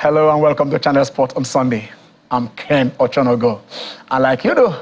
Hello and welcome to Channel Sport on Sunday. I'm Ken Ochonogo. And like you know,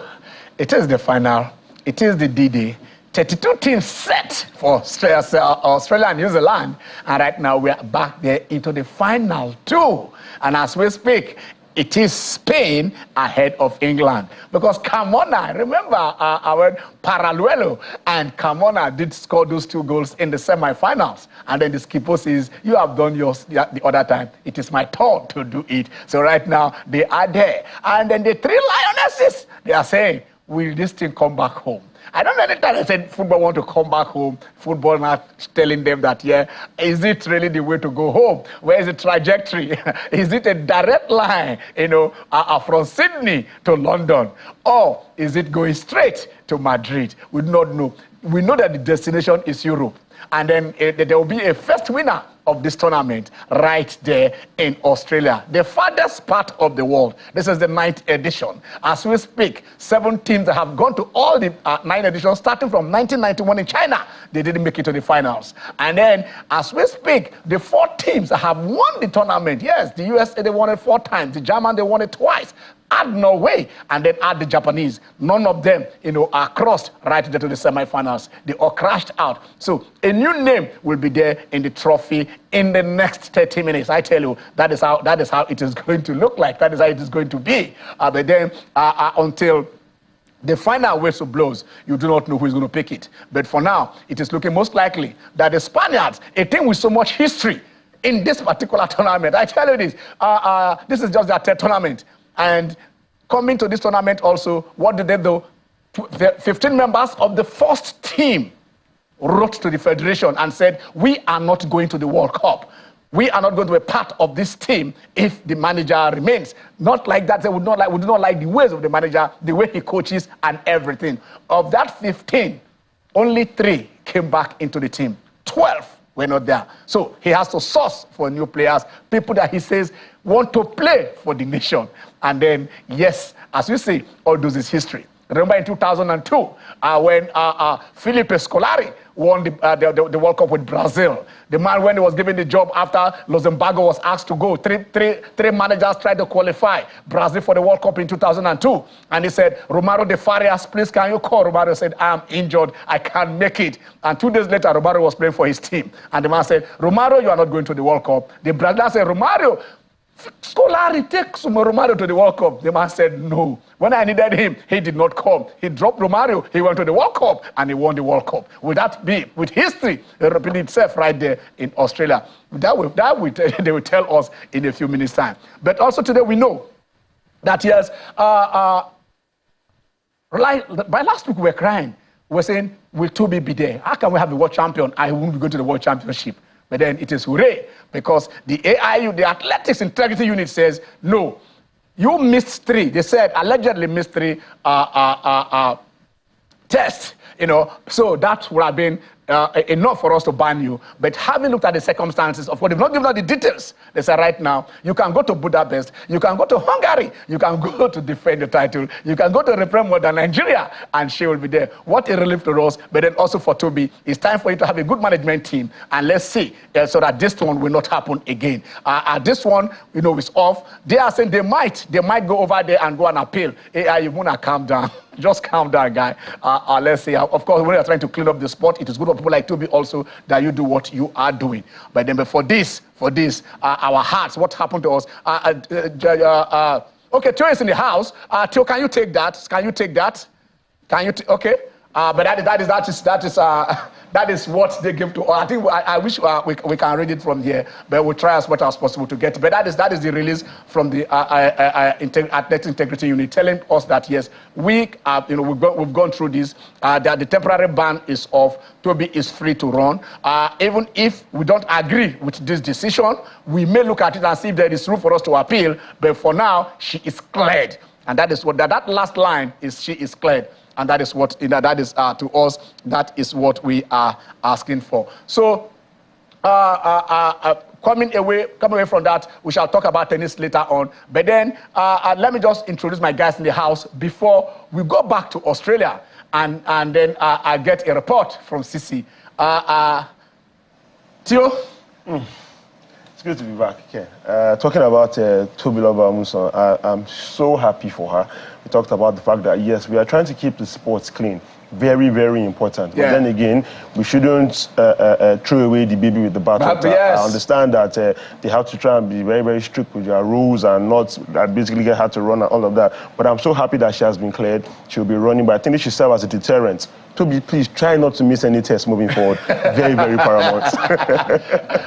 it is the final. It is the D-Day. 32 teams set for Australia and New Zealand. And right now we are back there into the final two. And as we speak, it is Spain ahead of England. Because Carmona, remember our Paraluelo, and Carmona did score those 2 goals in the semi-finals. And then the skipper says, you have done yours the other time. It is my turn to do it. So right now, they are there. And then the 3 Lionesses, they are saying, will this thing come back home? I don't know any time I said football want to come back home. Football not telling them that, yeah, is it really the way to go home? Where is the trajectory? Is it a direct line, from Sydney to London? Or is it going straight to Madrid? We do not know. We know that the destination is Europe. And then there will be a first winner of this tournament right there in Australia, the farthest part of the world. This is the 9th edition. As we speak, 7 teams that have gone to all the 9 editions, starting from 1991 in China. They didn't make it to the finals. And then, as we speak, the 4 teams that have won the tournament. Yes, the USA, they won it 4 times. The German, they won it twice. Add Norway, and then add the Japanese. None of them, are crossed right there to the semi-finals. They all crashed out. So a new name will be there in the trophy in the next 30 minutes. I tell you, that is how it is going to look like. That is how it is going to be. But then until the final whistle blows, you do not know who is going to pick it. But for now, it is looking most likely that the Spaniards, a team with so much history in this particular tournament, I tell you this, this is just their 3rd tournament. And coming to this tournament also, what did they do? 15 members of the first team wrote to the federation and said, we are not going to the World Cup. We are not going to be part of this team if the manager remains. Not like that. They would not like the ways of the manager, the way he coaches and everything. Of that 15, only 3 came back into the team. 12 were not there. So he has to source for new players, people that he says want to play for the nation. And then, yes, as you see, all this is history. Remember in 2002, when Felipe Scolari won the World Cup with Brazil. The man, when he was given the job after Luxembourg was asked to go, three managers tried to qualify Brazil for the World Cup in 2002. And he said, Romário de Farias, please, can you call? Romário said, I'm injured. I can't make it. And 2 days later, Romário was playing for his team. And the man said, Romário, you are not going to the World Cup. The Brazilian said, Romário, Scolari takes Romário to the World Cup. The man said, no. When I needed him, he did not come. He dropped Romário, he went to the World Cup, and he won the World Cup. Would that be, with history repeating itself right there in Australia? They will tell us in a few minutes' time. But also today we know that, yes, by last week we were crying. We were saying, will Tobi be there? How can we have the world champion? I won't go to the world championship. But then it is hooray, because the AIU, the Athletics Integrity Unit, says, no, you missed 3. They said, allegedly missed 3 tests, so that would have been enough for us to ban you. But having looked at the circumstances, of course, they've not given us the details. They said right now, you can go to Budapest, you can go to Hungary, you can go to defend the title, you can go to represent more than Nigeria, and she will be there. What a relief to us, but then also for Tobi, it's time for you to have a good management team, and let's see, so that this one will not happen again. This one, is off. They are saying they might go over there and go and appeal. You want to calm down. Just calm down, guy. Let's see. Of course, when you're trying to clean up the sport, it is good for people like Tobi also that you do what you are doing. But then for this, our hearts, what happened to us? Okay, Tio is in the house. Tio, can you take that? Can you take that? Okay. But that is what they give to us. I think I wish we can read it from here, but we'll try as much as possible to get it. But that is the release from the Athletic Integrity Unit, telling us that yes, we've gone through this. That the temporary ban is off. Tobi is free to run. Even if we don't agree with this decision, we may look at it and see if there is room for us to appeal. But for now, she is cleared, and that is what that last line is. She is cleared. And that is what, that is to us, that is what we are asking for. So, coming away from that, we shall talk about tennis later on. But then, let me just introduce my guys in the house before we go back to Australia. And then I get a report from Sisi. Tio? It's good to be back, Ken. Talking about Tobi Amusan, I'm so happy for her. We talked about the fact that, yes, we are trying to keep the sports clean. Very, very important. Yeah. But then again, we shouldn't throw away the baby with the bathwater. Yes. I understand that they have to try and be very, very strict with their rules and not basically get her to run and all of that. But I'm so happy that she has been cleared. She'll be running, but I think this should serve as a deterrent. Tobi, please try not to miss any tests moving forward. Very, very paramount.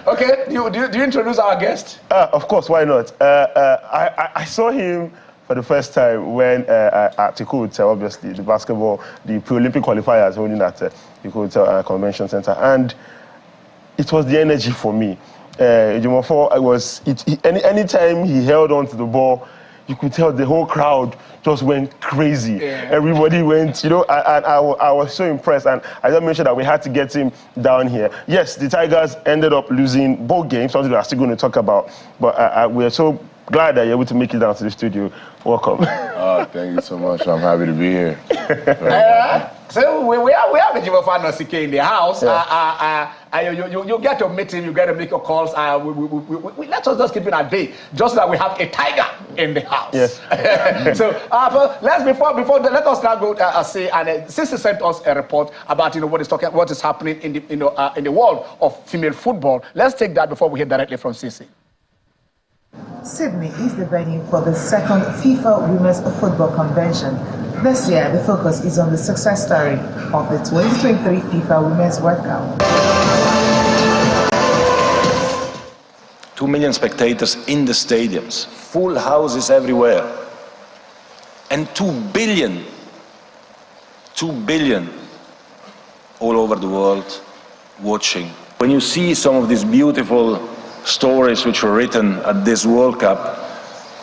Okay, do you introduce our guest? Of course, why not? I saw him for the first time when at the Hotel, obviously, the basketball, the pre-Olympic qualifiers holding at the Hotel Convention Center. And it was the energy for me. Ejimofor, anytime he held on to the ball, you could tell the whole crowd just went crazy. Yeah. Everybody went, and I was so impressed. And I just mentioned that we had to get him down here. Yes, the Tigers ended up losing both games, something we're still going to talk about. But we're so glad that you're able to make it down to the studio. Welcome. Thank you so much. I'm happy to be here. So we have Ejimofor Nosike in the house. Yeah. You get to meet him, you get to make your calls. Let us just keep it at bay, just so that we have a tiger in the house. Yes. So let us now go see. And Sissy sent us a report about what is happening in the world of female football. Let's take that before we hear directly from Sissy. Sydney is the venue for the second FIFA Women's Football Convention. This year, the focus is on the success story of the 2023 FIFA Women's World Cup. 2 million spectators in the stadiums, full houses everywhere, and 2 billion all over the world watching. When you see some of these beautiful stories which were written at this World Cup,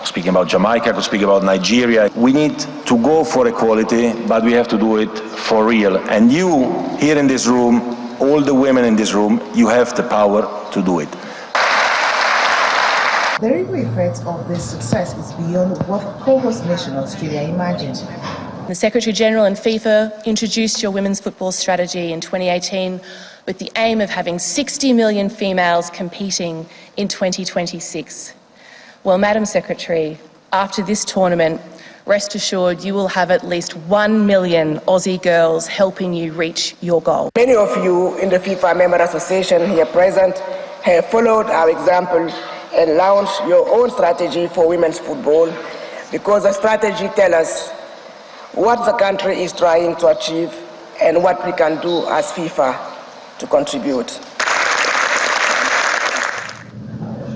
speaking about Jamaica, speaking about Nigeria, we need to go for equality, but we have to do it for real. And you, here in this room, all the women in this room, you have the power to do it. The ripple effect of this success is beyond what co-host nation Australia imagined. The Secretary-General and FIFA introduced your women's football strategy in 2018 with the aim of having 60 million females competing in 2026. Well, Madam Secretary, after this tournament, rest assured you will have at least 1 million Aussie girls helping you reach your goal. Many of you in the FIFA Member Association here present have followed our example and launched your own strategy for women's football, because the strategy tells us what the country is trying to achieve and what we can do as FIFA to contribute.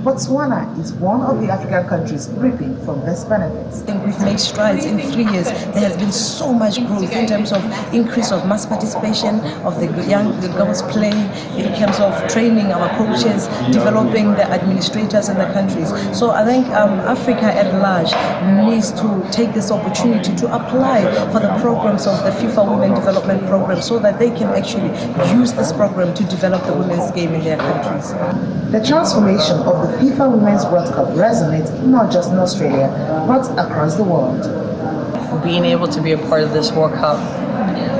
Botswana is one of the African countries reaping from this benefits. I think we've made strides in 3 years. There has been so much growth in terms of increase of mass participation of the girls playing, in terms of training our coaches, developing the administrators in the countries. So I think Africa at large needs to take this opportunity to apply for the programs of the FIFA Women Development Program so that they can actually use this program to develop the women's game in their countries. The transformation of the FIFA Women's World Cup resonates not just in Australia, but across the world. Being able to be a part of this World Cup,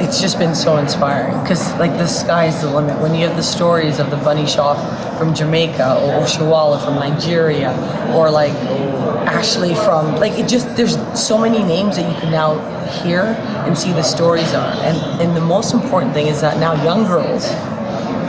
it's just been so inspiring, because the sky's the limit. When you have the stories of the bunny shop from Jamaica, or Oshawala from Nigeria, or Ashley from, there's so many names that you can now hear and see the stories on. And the most important thing is that now young girls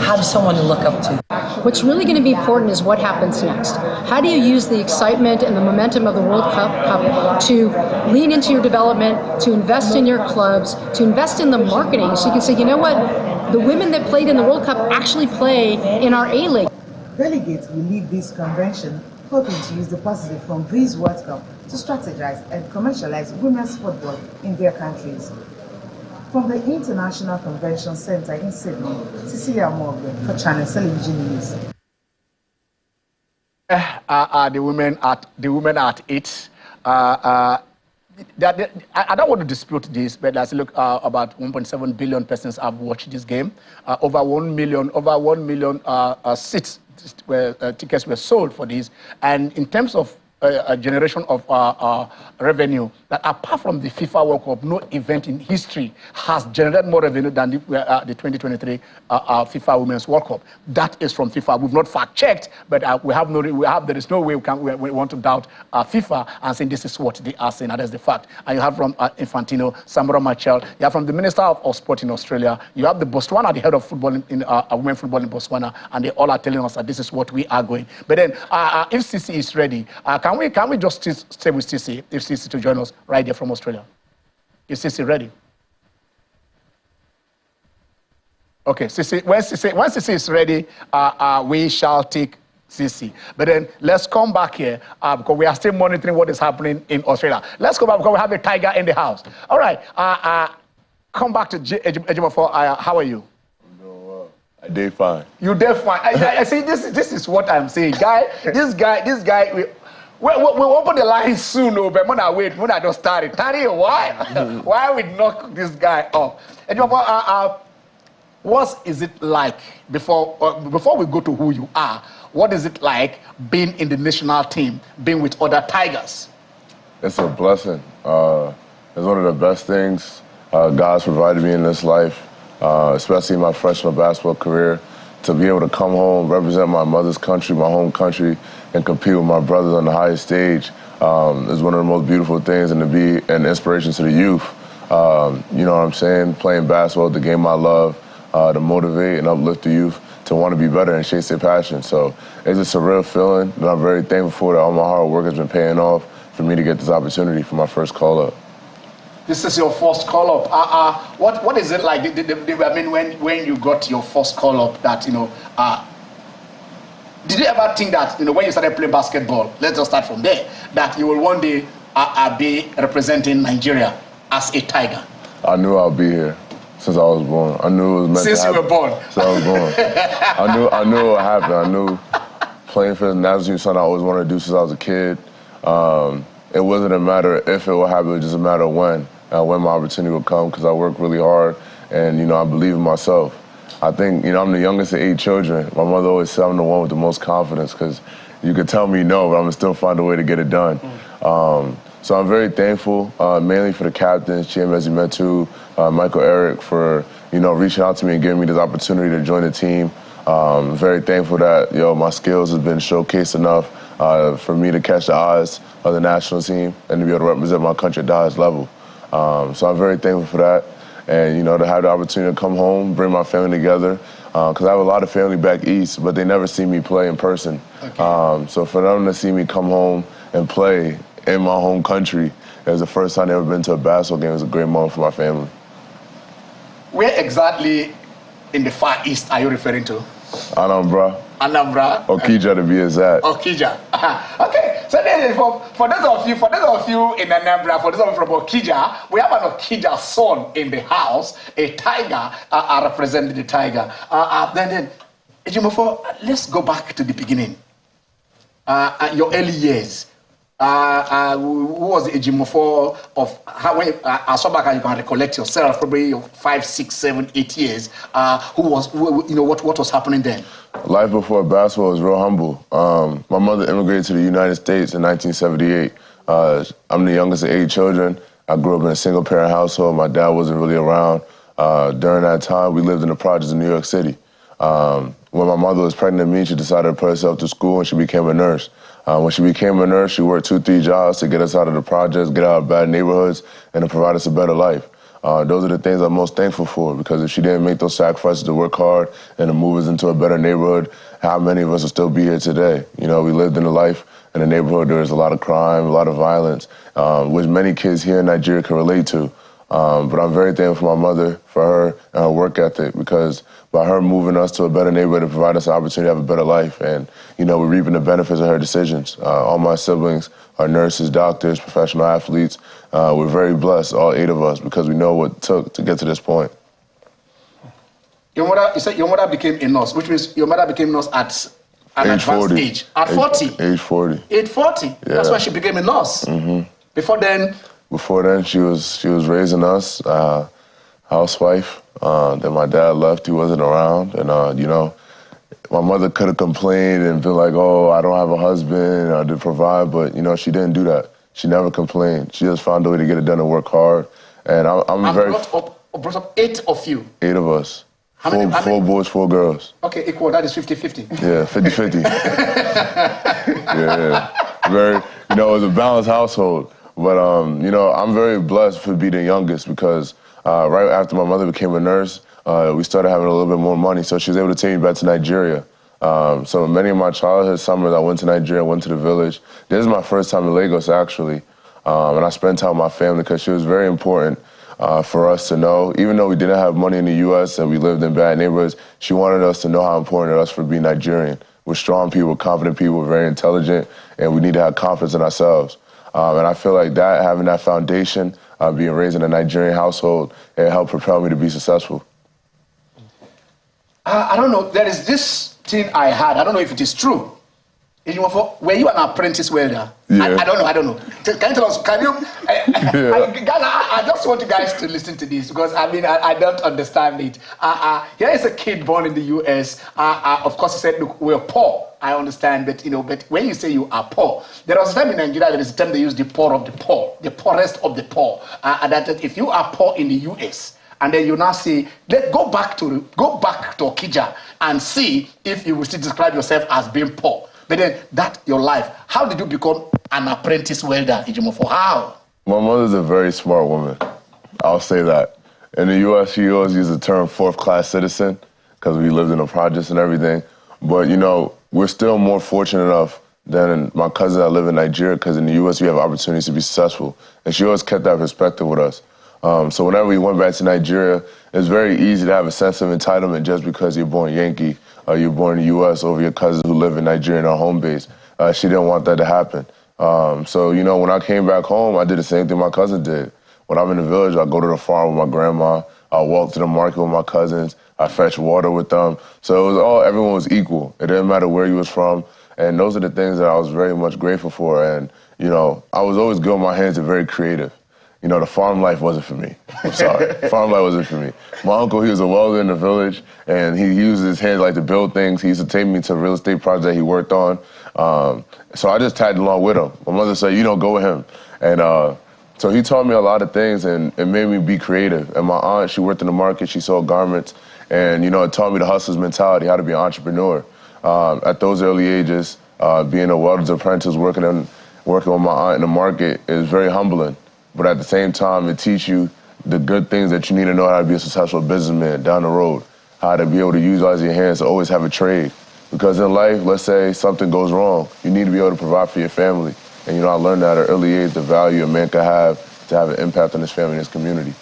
have someone to look up to. What's really going to be important is what happens next. How do you use the excitement and the momentum of the World Cup to lean into your development, to invest in your clubs, to invest in the marketing, so you can say, you know what, the women that played in the World Cup actually play in our A-League. Delegates will lead this convention hoping to use the positive from this World Cup to strategize and commercialize women's football in their countries. From the International Convention Center in Sydney, Cecilia Morgan for Channel Television News. The women at it. I don't want to dispute this, but let's look. About 1.7 billion persons have watched this game. Over 1 million seats tickets were sold for this. And in terms of a generation of revenue that apart from the FIFA World Cup, no event in history has generated more revenue than the 2023 FIFA Women's World Cup. That is from FIFA. We've not fact-checked, but there is no way we want to doubt FIFA and say this is what they are saying, and that's the fact. And you have from Infantino, Samora Machel, you have from the Minister of Sport in Australia, you have the Botswana, the head of football in women football in Botswana, and they all are telling us that this is what we are going. But then, if CC is ready, can we just stay with CC, if CC to join us right there from Australia? Is CC ready? Okay, CC, once CC is ready, we shall take CC. But then let's come back here because we are still monitoring what is happening in Australia. Let's go back because we have a tiger in the house. All right, come back to Ejimofor. How are you? I'm doing well. I did fine. You did fine. I see. This is what I'm saying, guy. This guy. We open the line soon, but when I just started, Tani, why we knock this guy off? Ejimofor, what is it like before we go to who you are? What is it like being in the national team, being with other Tigers? It's a blessing. It's one of the best things God's provided me in this life, especially in my freshman basketball career. To be able to come home, represent my mother's country, my home country, and compete with my brothers on the highest stage is one of the most beautiful things, and to be an inspiration to the youth. You know what I'm saying? Playing basketball, the game I love, to motivate and uplift the youth to want to be better and chase their passion. So it's just a real feeling that I'm very thankful for, that all my hard work has been paying off for me to get this opportunity for my first call-up. This is your first call-up. What is it like? I mean, when you got your first call-up, that, you know, did you ever think that, you know, when you started playing basketball, let's just start from there, that you will one day be representing Nigeria as a Tiger? I knew I'd be here since I was born. I knew it was meant to happen. Since you were born? Since I was born. I knew it would happen. I knew playing for the national team was something I always wanted to do since I was a kid. It wasn't a matter of if it would happen, it was just a matter of when my opportunity would come, because I worked really hard and, you know, I believe in myself. I think, you know, I'm the youngest of 8 children. My mother always said I'm the one with the most confidence, because you could tell me no, but I'm gonna still find a way to get it done. So I'm very thankful, mainly for the captains, Chiemezi Metu, Michael Eric, for, you know, reaching out to me and giving me this opportunity to join the team. Very thankful that, my skills have been showcased enough for me to catch the eyes of the national team and to be able to represent my country at the highest level. So I'm very thankful for that. And, you know, to have the opportunity to come home, bring my family together, because I have a lot of family back east, but they never see me play in person. Okay. So for them to see me come home and play in my home country, it was the first time I've ever been to a basketball game. It was a great moment for my family. Where exactly in the Far East are you referring to? Anambra. Anambra? Okija, to be exact. Okija. Okay, so then for those of you in Anambra, for those of you from Okija, we have an Okija son in the house, a Tiger, representing the Tiger. Then Ejimofor, let's go back to the beginning. Your early years. Who was Ejimofor of how, when as far back as you can recollect yourself, probably your 5, 6, 7, 8 years, what was happening then? Life before basketball was real humble. My mother immigrated to the United States in 1978. I'm the youngest of 8 children. I grew up in a single-parent household. My dad wasn't really around. During that time, we lived in the projects in New York City. When my mother was pregnant with me, she decided to put herself to school and she became a nurse. When she became a nurse, she worked 2, 3 jobs to get us out of the projects, get out of bad neighborhoods, and to provide us a better life. Those are the things I'm most thankful for, because if she didn't make those sacrifices to work hard and to move us into a better neighborhood, how many of us would still be here today? You know, we lived in a life in a neighborhood there was a lot of crime, a lot of violence, which many kids here in Nigeria can relate to. But I'm very thankful for my mother, for her and her work ethic, because by her moving us to a better neighborhood and provide us an opportunity to have a better life, and, you know, we're reaping the benefits of her decisions. All my siblings are nurses, doctors, professional athletes. We're very blessed, all 8 of us, because we know what it took to get to this point. You said your mother became a nurse, which means your mother became a nurse at an advanced age. At 40? Age 40. Age 40? Yeah. That's why she became a nurse. Mm-hmm. Before then? Before then, she was raising us, housewife. Then my dad left, he wasn't around. And, my mother could have complained and been like, oh, I don't have a husband, I did provide, but, you know, she didn't do that. She never complained. She just found a way to get it done and work hard. And I'm very... brought up 8 of you? 8 of us. How many? Four boys, 4 girls. Okay, equal, that is 50-50. Yeah, 50-50. yeah. Very, you know, it was a balanced household. But, you know, I'm very blessed to be the youngest because right after my mother became a nurse, we started having a little bit more money, so she was able to take me back to Nigeria. So many of my childhood summers, I went to Nigeria, went to the village. This is my first time in Lagos, actually. And I spent time with my family because she was very important for us to know. Even though we didn't have money in the U.S. and we lived in bad neighborhoods, she wanted us to know how important it was for being Nigerian. We're strong people, confident people, very intelligent, and we need to have confidence in ourselves. And I feel like that, having that foundation, being raised in a Nigerian household, it helped propel me to be successful. I don't know, there is this thing I had, I don't know if it is true. Ejimofor, were you an apprentice welder? Yeah. I don't know. Can you tell us, can you? Guys, I just want you guys to listen to this because, I mean, I don't understand it. Here is a kid born in the US. Of course, he said, look, we're poor. I understand, but, you know, but when you say you are poor, there was a time in Nigeria, there is a time they use the poor of the poor, the poorest of the poor. And that if you are poor in the US, and then you now say, go back to Okija and see if you will still describe yourself as being poor. But then that's your life. How did you become an apprentice welder, Ejimofor? How? My mother's a very smart woman. I'll say that. In the U.S., she always used the term fourth-class citizen because we lived in the projects and everything. But, you know, we're still more fortunate enough than my cousins that live in Nigeria because in the U.S., we have opportunities to be successful. And she always kept that perspective with us. So whenever we went back to Nigeria, it's very easy to have a sense of entitlement just because you're born Yankee or you're born in the U.S. over your cousins who live in Nigeria in our home base. She didn't want that to happen. So, you know, when I came back home, I did the same thing my cousin did. When I'm in the village, I go to the farm with my grandma. I walk to the market with my cousins. I fetch water with them. So it was everyone was equal. It didn't matter where you was from. And those are the things that I was very much grateful for. And, you know, I was always good with my hands and very creative. You know, the farm life wasn't for me. I'm sorry. Farm life wasn't for me. My uncle, he was a welder in the village, and he used his hands like to build things. He used to take me to a real estate project he worked on. So I just tagged along with him. My mother said, you know, go with him. And so he taught me a lot of things, and it made me be creative. And my aunt, she worked in the market. She sold garments. And, you know, it taught me the hustler's mentality, how to be an entrepreneur. At those early ages, being a welder's apprentice, working with my aunt in the market is very humbling. But at the same time, it teaches you the good things that you need to know how to be a successful businessman down the road, how to be able to utilize your hands to always have a trade. Because in life, let's say something goes wrong, you need to be able to provide for your family. And, you know, I learned that at an early age, the value a man can have to have an impact on his family and his community.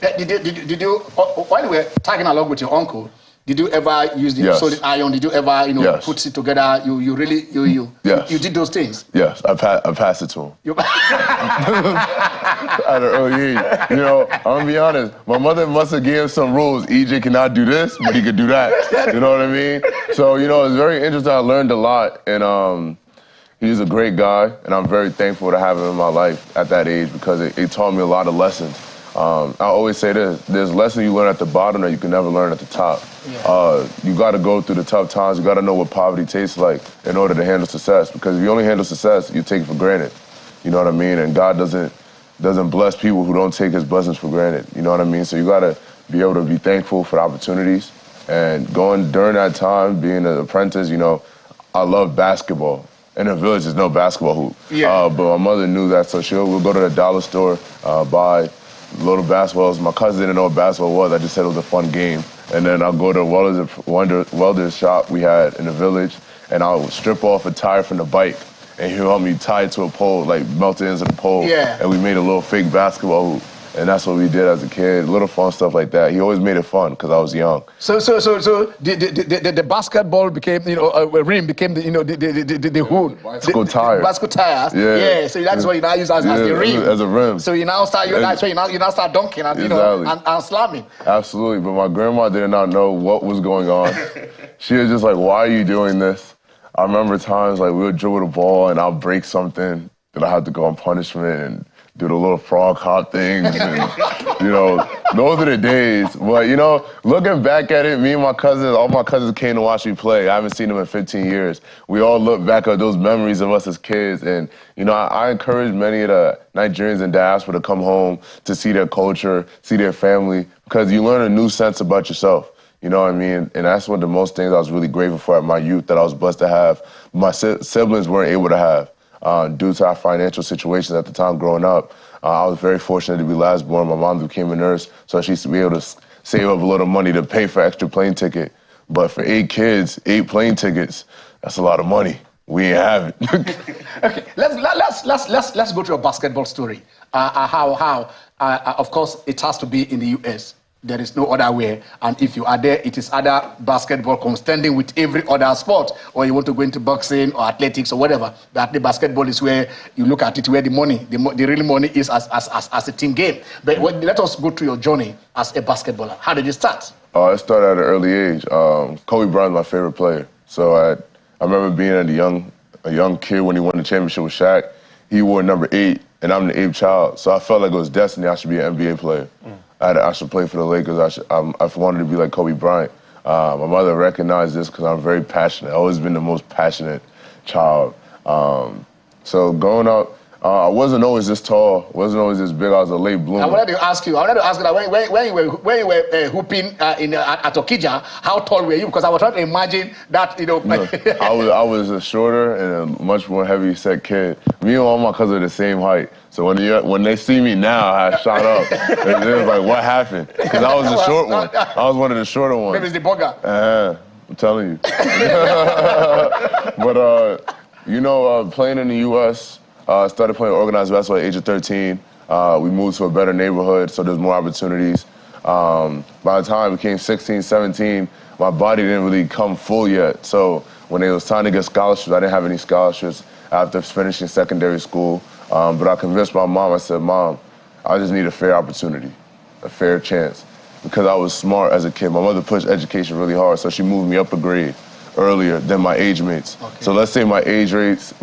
Did you, while you were tagging along with your uncle, did you ever use the solid iron? Did you ever, you know, put it together? You did those things? Yes, I passed it to him. At an early age. You know, I'm gonna be honest, my mother must have gave him some rules. EJ cannot do this, but he could do that. You know what I mean? So, you know, it's very interesting. I learned a lot, and he's a great guy, and I'm very thankful to have him in my life at that age because it taught me a lot of lessons. I always say this, there's lessons you learn at the bottom that you can never learn at the top. Yeah. You gotta go through the tough times, you gotta know what poverty tastes like in order to handle success, because if you only handle success, you take it for granted. You know what I mean? And God doesn't bless people who don't take his blessings for granted. You know what I mean? So you gotta be able to be thankful for the opportunities. And going during that time, being an apprentice, you know, I love basketball. In the village, there's no basketball hoop. Yeah. But my mother knew that, so we'll go to the dollar store, buy little basketballs. My cousin didn't know what basketball was. I just said it was a fun game. And then I'll go to a welder's shop we had in the village, and I'll strip off a tire from the bike, and he'll help me tie it to a pole, like melt it into the pole. Yeah. And we made a little fake basketball hoop. And that's what we did as a kid, little fun stuff like that. He always made it fun because I was young. So the basketball became, you know, rim became the, you know, the hood. Bicycle tires. Bicycle tires. Yeah. So that's what you now use as the rim. As a rim. So you now start, you now start dunking and, you know, and slamming. Absolutely. But my grandma did not know what was going on. She was just like, why are you doing this? I remember times like we would dribble the ball and I'll break something that I had to go on punishment, and do the little frog hop things. And, you know, those are the days. But, you know, looking back at it, me and my cousins, all my cousins came to watch me play. I haven't seen them in 15 years. We all look back at those memories of us as kids. And, you know, I encourage many of the Nigerians in diaspora to come home to see their culture, see their family, because you learn a new sense about yourself. You know what I mean? And that's one of the most things I was really grateful for at my youth that I was blessed to have. My siblings weren't able to have due to our financial situations at the time growing up. I was very fortunate to be last born. My mom became a nurse, so she used to be able to save up a little money to pay for extra plane ticket. But for 8 kids, 8 plane tickets, that's a lot of money. We ain't have it. Okay, let's go to a basketball story. Of course, it has to be in the US. There is no other way. And if you are there, it is either basketball contending with every other sport, or you want to go into boxing or athletics or whatever. But the basketball is where you look at it, where the real money is as a team game. But let us go to your journey as a basketballer. How did you start? I started at an early age. Kobe Bryant is my favorite player. So I remember being a young kid when he won the championship with Shaq. He wore number 8, and I'm the 8th child. So I felt like it was destiny. I should be an NBA player. I should play for the Lakers. I wanted to be like Kobe Bryant. My mother recognized this because I'm very passionate. I've always been the most passionate child. So growing up, I wasn't always this tall, wasn't always this big. I was a late bloomer. I wanted to ask you that when you were hooping at Okija, how tall were you? Because I was trying to imagine that, you know. No, I was a shorter and a much more heavy set kid. Me and all my cousins are the same height. So when they see me now, I shot up. They're like, what happened? Because I was the short one. I was one of the shorter ones. Maybe it's the bugger. I'm telling you. But, you know, playing in the U.S., I started playing organized basketball at the age of 13. We moved to a better neighborhood, so there's more opportunities. By the time I became 16, 17, my body didn't really come full yet. So when it was time to get scholarships, I didn't have any scholarships after finishing secondary school. But I convinced my mom, I said, Mom, I just need a fair opportunity, a fair chance. Because I was smart as a kid. My mother pushed education really hard, so she moved me up a grade earlier than my age mates. Okay. So let's say my age mates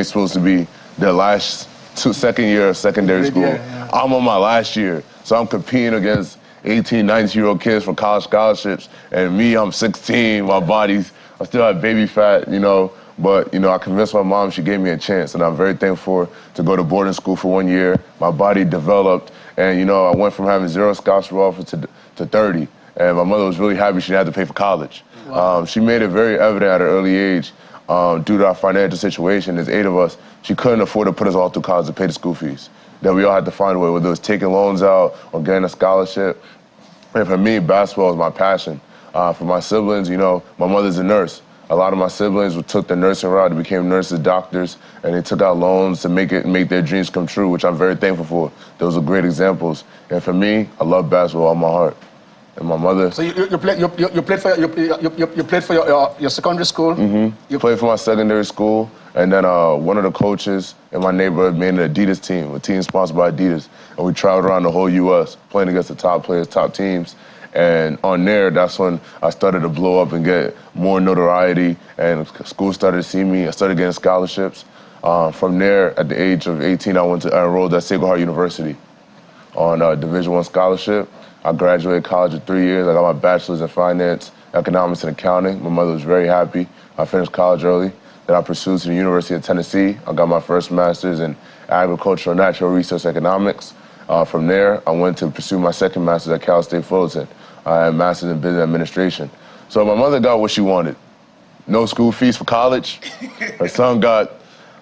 supposed to be their second year of secondary school. Yeah. I'm on my last year, so I'm competing against 18, 19-year-old kids for college scholarships, and me, I'm 16, I still have baby fat, you know, but, you know, I convinced my mom, she gave me a chance, and I'm very thankful to go to boarding school for 1 year. My body developed, and, you know, I went from having 0 scholarship offers to 30, and my mother was really happy she didn't have to pay for college. Wow. She made it very evident at an early age, due to our financial situation, there's 8 of us, she couldn't afford to put us all through college to pay the school fees. That we all had to find a way, whether it was taking loans out or getting a scholarship. And for me, basketball is my passion. For my siblings, you know, my mother's a nurse. A lot of my siblings took the nursing route, they became nurses, doctors, and they took out loans to make their dreams come true, which I'm very thankful for. Those are great examples. And for me, I love basketball all my heart. And my mother. So you played for your secondary school? Mm-hmm. You played for my secondary school, and then one of the coaches in my neighborhood made an Adidas team, a team sponsored by Adidas, and we traveled around the whole U.S. playing against the top players, top teams. And on there, that's when I started to blow up and get more notoriety, and school started to see me. I started getting scholarships. From there, at the age of 18, I enrolled at Sacred Heart University on a Division I scholarship. I graduated college in 3 years. I got my bachelor's in finance, economics, and accounting. My mother was very happy. I finished college early. Then I pursued to the University of Tennessee. I got my first master's in agricultural and natural resource economics. From there, I went to pursue my second master's at Cal State Fullerton. I had a master's in business administration. So my mother got what she wanted. No school fees for college. Her son got a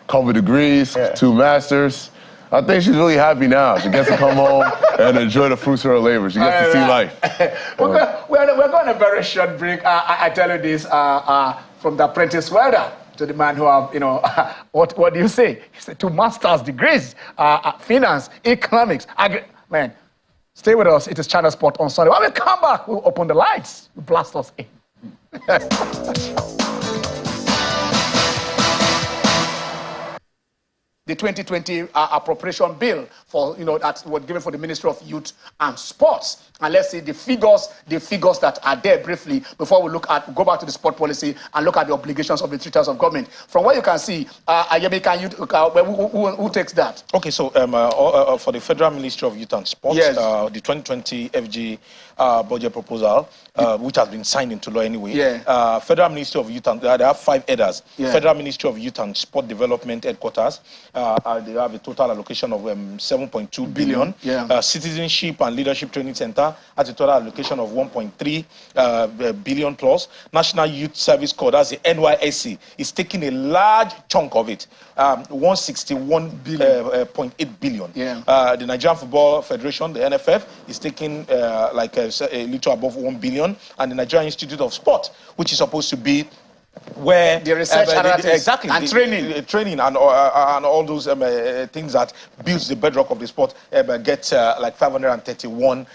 couple degrees, 2 masters. I think she's really happy now. She gets to come home and enjoy the fruits of her labor. She gets to see life. We're going on a very short break. I tell you this, from the apprentice welder to the man who have, you know, what do you say? He said 2 master's degrees, finance, economics, man, stay with us. It is Channel Sport on Sunday. When we come back, we'll open the lights. We'll blast us in. the 2020 appropriation bill for, that was given for the Ministry of Youth and Sports. And let's see the figures that are there briefly before we go back to the sport policy and look at the obligations of the three tiers of government. From what you can see, who takes that? Okay, so for the Federal Ministry of Youth and Sports, yes. The 2020 FG budget proposal, which has been signed into law anyway. Yeah. Federal Ministry of Youth and there are 5 headers. Yeah. Federal Ministry of Youth and Sport Development headquarters. They have a total allocation of 7.2 billion. Yeah. Citizenship and Leadership Training Center has a total allocation of 1.3 billion plus. National Youth Service Corps, that's the NYSC, is taking a large chunk of it, 161.8 billion. Yeah. The Nigerian Football Federation, the NFF, is taking like a little above 1 billion, and the Nigerian Institute of Sport, which is supposed to be where the research exactly and training and all those things that builds the bedrock of the sport gets like 531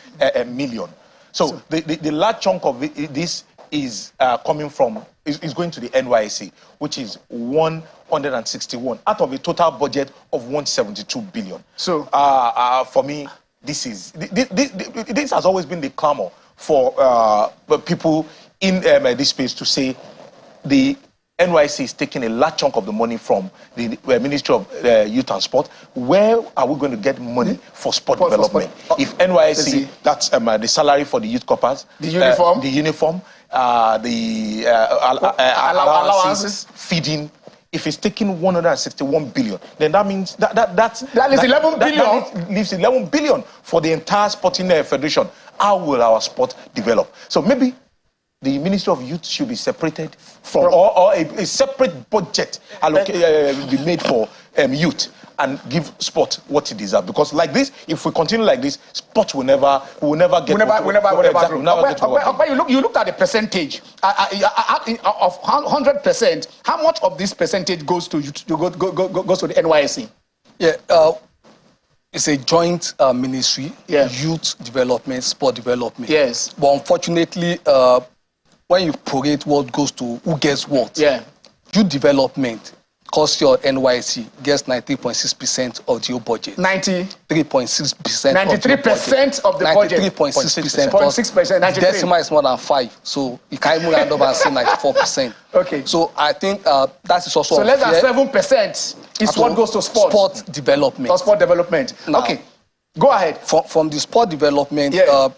million. So the large chunk of this is coming from is going to the NYSC, which is 161 out of a total budget of 172 billion. So for me, this has always been the clamor for people in this space to say the NYC is taking a large chunk of the money from the Ministry of Youth and Sport. Where are we going to get money for sport development? If NYC, that's the salary for the youth corpers, the uniform, the allowances, feeding. If it's taking 161 billion, then that means that leaves 11 billion. That leaves 11 billion for the entire sporting federation. How will our sport develop? So maybe the Ministry of Youth should be separated from, or a separate budget be made for youth and give sport what it deserves. Because like this, if we continue like this, sport will never get. You looked at the percentage of 100%. How much of this percentage goes to goes to the NYSC? Yeah. It's a joint ministry, youth development, sport development. Yes. But unfortunately, when you prorate what goes to who gets what, youth development costs your NYC gets 93.6% of the whole budget. 93.6%. 93% of the budget. 93.6%. 0.6%. Decimal is more than 5, so you can't even end up and say 94%. Okay. So I think that is also. So less than 7% is what goes to sport. Sport development. For sport development. Now, okay. Go ahead. From the sport development,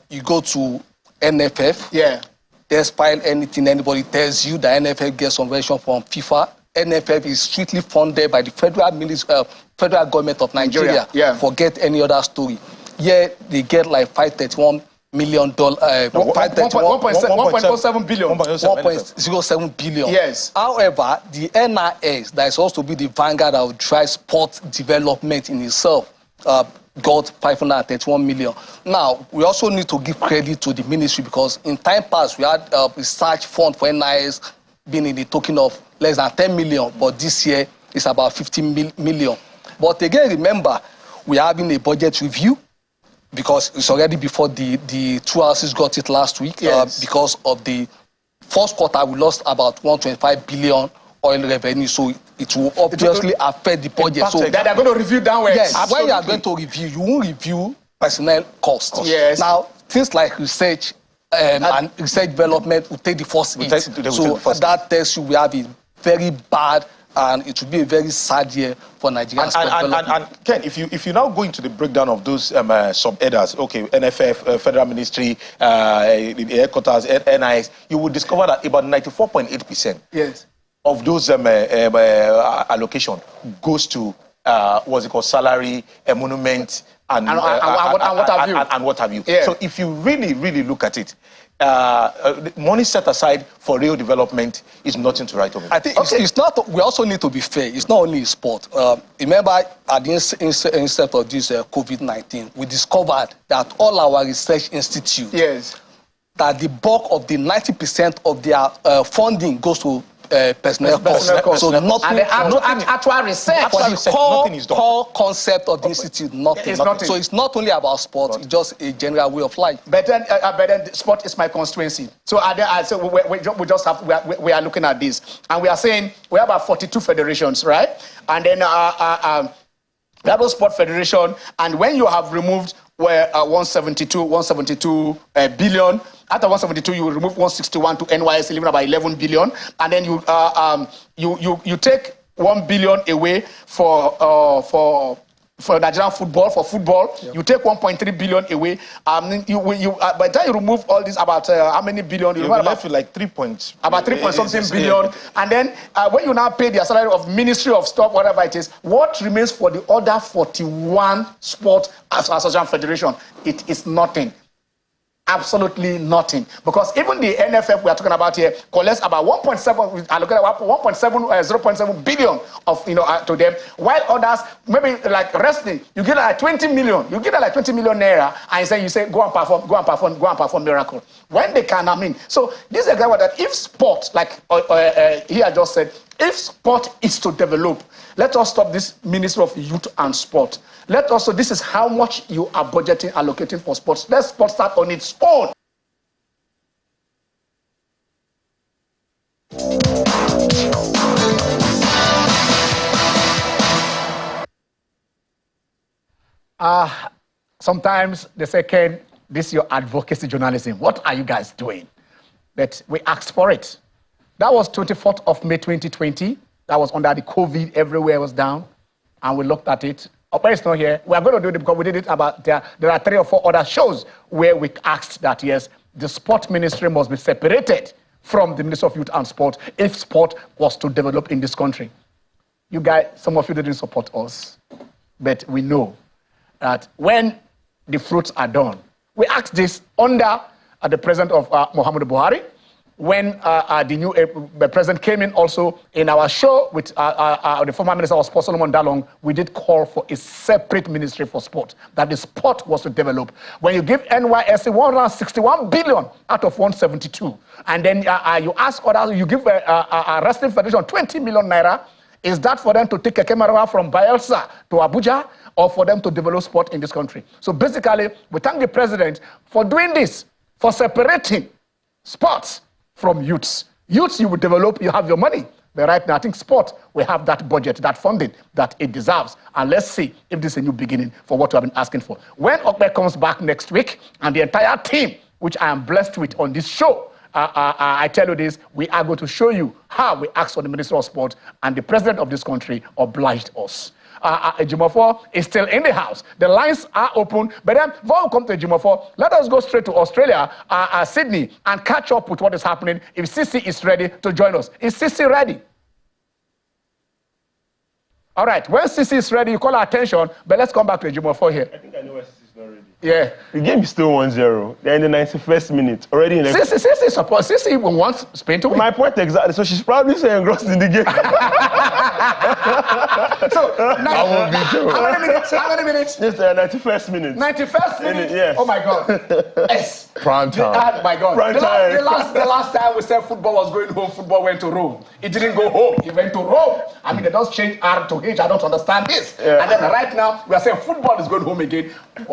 you go to NFF. Yeah. Despite anything anybody tells you, the NFF gets subvention from FIFA. NFF is strictly funded by the federal government of Nigeria. Forget any other story. Yeah, they get like $531 million. 1.07 billion. 1.07 billion. Yes. However, the NIS, that is supposed to be the vanguard that will drive sport development in itself, got 531 million. Now, we also need to give credit to the ministry because in time past, we had a research fund for NIS being in the token of less than 10 million, but this year it's about 15 million. But again, remember, we're having a budget review because it's already before the two houses got it last week. Because of the first quarter, we lost about 125 billion oil revenue, so it will obviously affect the budget. So that they're going to review downwards. Yes, when you are going to review, you won't review personnel costs. Yes. Now, things like research and research development will take the first hit. That tells you we have a very bad and it will be a very sad year for Nigerian sport development. And Ken, if you now go into the breakdown of those sub-headers, okay, NFF, Federal Ministry, the headquarters, NIS, you will discover that about 94.8% of those allocation goes to what's it called, salary, monument, and what have you. So if you really look at it, money set aside for real development is nothing to write home about. I think it's not. We also need to be fair. It's not only sport. Remember, at the inset of this COVID-19, we discovered that all our research institutes, that the bulk of the 90% of their funding goes to personnel costs. So nothing. Actual research. Nothing is done. Core concept of the institute, nothing. So it's not only about sport. It's just a general way of life. But then sport is my constituency. So we are looking at this, and we are saying we have about 42 federations, right? And then We have a sport federation, and when you have removed 172 billion, after 172 you remove 161 to NYS, leaving about 11 billion, and then you take 1 billion away for Nigerian football, you take 1.3 billion away. By the time you remove all this, about how many billion? You'll be left with like 3 points. About 3 point something billion. And then when you now pay the salary of Ministry of Stuff, whatever it is, what remains for the other 41 sport association federation? It is nothing. Absolutely nothing. Because even the NFF we are talking about here collects about 0.7 billion of to them, while others, maybe like wrestling, you get like 20 million. You get like 20 million naira, and you say go and perform miracle. When they can, so this is a guy that if sport, like he had just said, if sport is to develop, let us stop this Ministry of Youth and Sport. Let us, so this is how much you are budgeting, allocating for sports. Let sports start on its own. Sometimes they say, Ken, this is your advocacy journalism. What are you guys doing? But we asked for it. That was 24th of May 2020. That was under the COVID, everywhere was down. And we looked at it. Opa is not here. We are going to do it because we did it about, there are 3 or 4 other shows where we asked that, yes, the sport ministry must be separated from the Ministry of Youth and Sport if sport was to develop in this country. You guys, some of you didn't support us, but we know that when the fruits are done, we asked this under the president of Muhammadu Buhari. When the new president came in also in our show with the former Minister of Sport, Solomon Dalong, we did call for a separate ministry for sport, that the sport was to develop. When you give NYSC 161 billion out of 172, and then you ask others, you give a wrestling federation 20 million naira, is that for them to take a camera from Bayelsa to Abuja, or for them to develop sport in this country? So basically, we thank the president for doing this, for separating sports from youths. Youths, you will develop, you have your money. But right now, I think sport, we have that budget, that funding that it deserves. And let's see if this is a new beginning for what we have been asking for. When Okpe comes back next week, and the entire team, which I am blessed with on this show, I tell you this, we are going to show you how we asked for the Minister of Sport, and the president of this country obliged us. Ejimofor is still in the house. The lines are open. But then, before we come to Ejimofor, let us go straight to Australia, Sydney, and catch up with what is happening. If Sisi is ready to join us. Is Sisi ready? All right. When Sisi is ready, you call our attention. But let's come back to Ejimofor here. I think I know why Sisi is not ready. Yeah. The game is still 1-0. They're in the 91st minute. Already in the... Sisi even wants Spain to win. My point exactly. So she's probably so engrossed in the game. So, I will be too. How many minutes? How many minutes? Yes, 91st minute. 91st minute? Yes. Oh my God. Yes. Prime time. Oh my God. Prime time. The last time we said football was going home, football went to Rome. It didn't go home, it went to Rome. I mean, they don't change R to H. I don't understand this. Yeah. And then right now, we are saying football is going home again.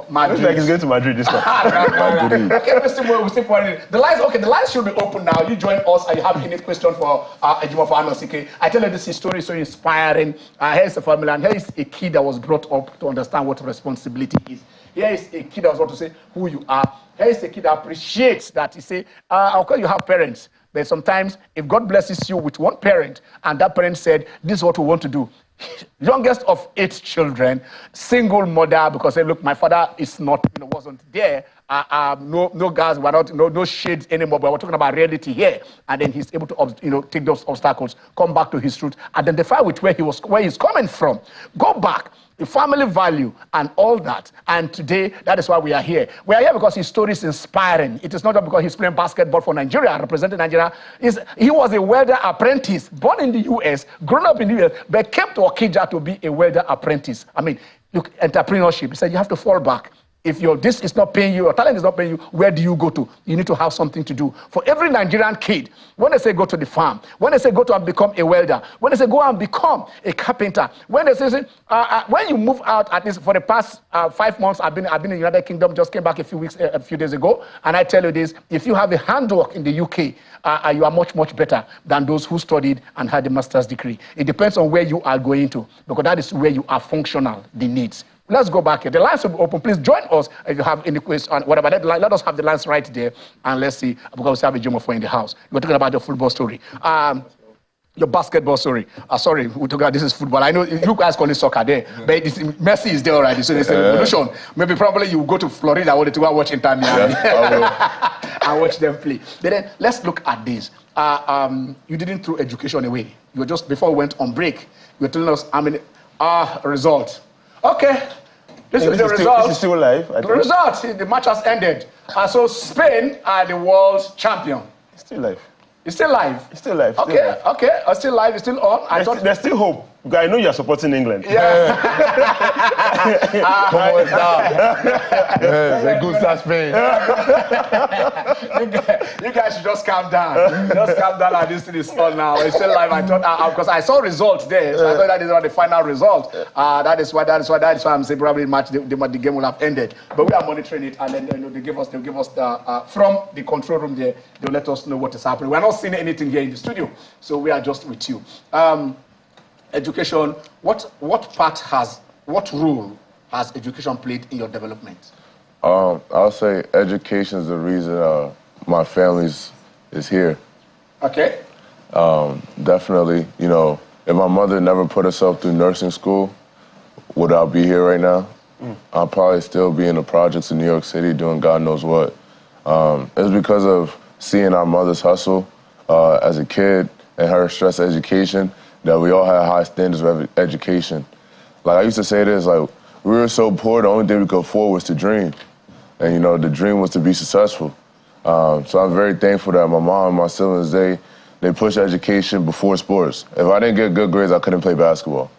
Madrid. Looks like he's going to Madrid this time. Okay, we still for the lines. Okay, the lines should be open now. You join us and you have any question for Ejimofor Anosike. I tell you, this story is so inspiring. Here's a family, and here is a kid that was brought up to understand what responsibility is. Here is a kid that was about to say who you are. Here is a kid that appreciates that. He say, okay, you have parents, but sometimes if God blesses you with one parent, and that parent said, this is what we want to do. Youngest of 8 children, single mother, because say, look, my father is not, wasn't there. No guys, we're not, no shades anymore. But we're talking about reality here. And then he's able to, take those obstacles, come back to his roots, identify with where he's coming from, go back. The family value and all that. And today, that is why we are here. We are here because his story is inspiring. It is not just because he's playing basketball for Nigeria, representing Nigeria. He was a welder apprentice, born in the U.S., grown up in the U.S., but came to Okija to be a welder apprentice. I mean, look, entrepreneurship. He said you have to fall back. If this is not paying you, your talent is not paying you, where do you go to? You need to have something to do. For every Nigerian kid, when they say go to the farm, when they say go to and become a welder, when they say go and become a carpenter, when they say when you move out, at least for the past 5 months, I've been in the United Kingdom, just came back a few days ago, and I tell you this: if you have a handwork in the UK, you are much better than those who studied and had a master's degree. It depends on where you are going to, because that is where you are functional, the needs. Let's go back here. The lines will be open. Please join us if you have any question, whatever. Let us have the lines right there, and let's see, because we have Ejimofor in the house. We're talking about your football story. Your basketball story. Sorry, we're talking about this is football. I know you guys call it soccer there, but Messi is there already, so there's a revolution. Maybe probably you go to Florida to go watch Inter Miami and watch them play. But then let's look at this. You didn't throw education away. You were just, before we went on break, you were telling us how many result. Okay, this is the result. This is still live. The result, the match has ended. So Spain are the world champion. It's still live. It's still live? It's still live. Okay, okay. It's still live, it's still on. There's still hope. Because I know you're supporting England. Yeah. Come on, stop. They good start Spain. You guys should just calm down. Just calm down and this thing is on now. It's still live. I thought, because I saw results there, so I thought that is not the final result. That is why I'm saying probably the game will have ended. But we are monitoring it, and then they give us from the control room there, they'll let us know what is happening. We're not seeing anything here in the studio, so we are just with you. Education, what role has education played in your development? I'll say education is the reason my family is here. Okay. Definitely, you know, if my mother never put herself through nursing school, would I be here right now? I'll probably still be in the projects in New York City doing God knows what. It's because of seeing our mother's hustle as a kid and her stress education that we all had high standards of education. Like I used to say this, like we were so poor, the only thing we could afford was to dream. And you know, the dream was to be successful. So I'm very thankful that my mom and my siblings, they push education before sports. If I didn't get good grades, I couldn't play basketball.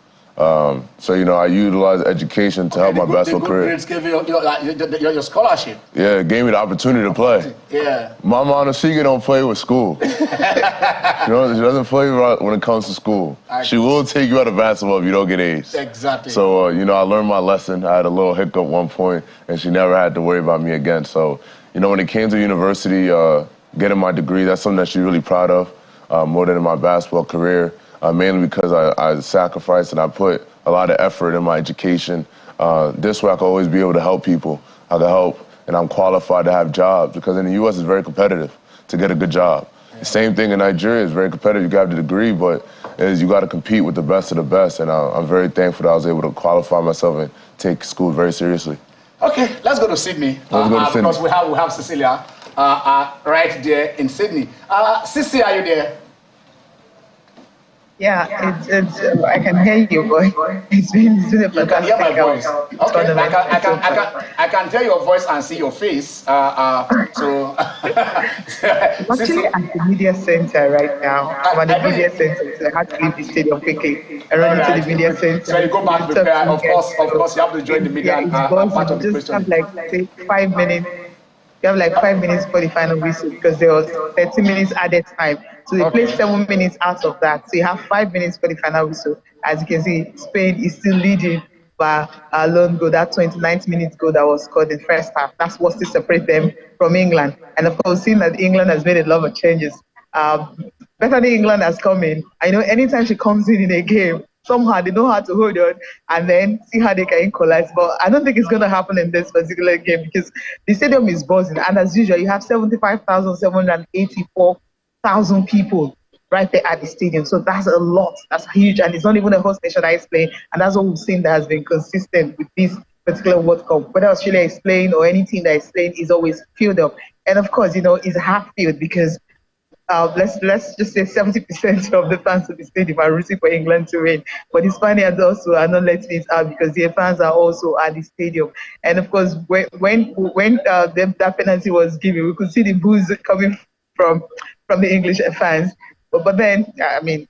So, you know, I utilized education to help my basketball career. Grades gave you your scholarship. Yeah, it gave me the opportunity to play. Yeah. My mom, she don't play with school. You know, she doesn't play when it comes to school. She will take you out of basketball if you don't get A's. Exactly. So, you know, I learned my lesson. I had a little hiccup at one point, and she never had to worry about me again. So, you know, when it came to university, getting my degree, that's something that she's really proud of, more than in my basketball career. Mainly because I sacrificed and I put a lot of effort in my education. This way I can always be able to help people. I can help, and I'm qualified to have jobs, because in the U.S. it's very competitive to get a good job. The same thing in Nigeria, it's very competitive. You got the degree, but you got to compete with the best of the best, and I'm very thankful that I was able to qualify myself and take school very seriously. Okay, let's go to Sydney. Let's go to Sydney. Because we have Cecilia right there in Sydney. Cici, are you there? Yeah, I can hear you, boy. It's been a fantastic. You can hear my voice. Okay, I can hear your voice and see your face. So I'm actually at the media center right now. I'm at the media center, so I had to leave the stadium quickly. I run into the media center. So you go back to prepare. Of course, you have to join the media. Part of the just question. have like say 5 minutes. You have like 5 minutes for the final whistle, because there was 30 minutes added time. So they played 7 minutes out of that. So you have 5 minutes for the final whistle. As you can see, Spain is still leading by a lone goal, that 29th minute goal that was scored in the first half. That's what still separates them from England. And of course, seeing that England has made a lot of changes. Bethany England has come in. I know anytime she comes in a game, somehow they know how to hold on and then see how they can equalize. But I don't think it's going to happen in this particular game, because the stadium is buzzing. And as usual, you have 75,784,000 people right there at the stadium. So that's a lot. That's huge. And it's not even a host nation that is playing. And that's what we've seen that has been consistent with this particular World Cup. Whether Australia is playing or any team that is playing is always filled up. And of course, you know, it's half filled, because let's just say 70% of the fans of the stadium are rooting for England to win. But the Spaniards also are not letting it out, because their fans are also at the stadium. And of course, when that penalty was given, we could see the boos coming from the English fans. But then, I mean,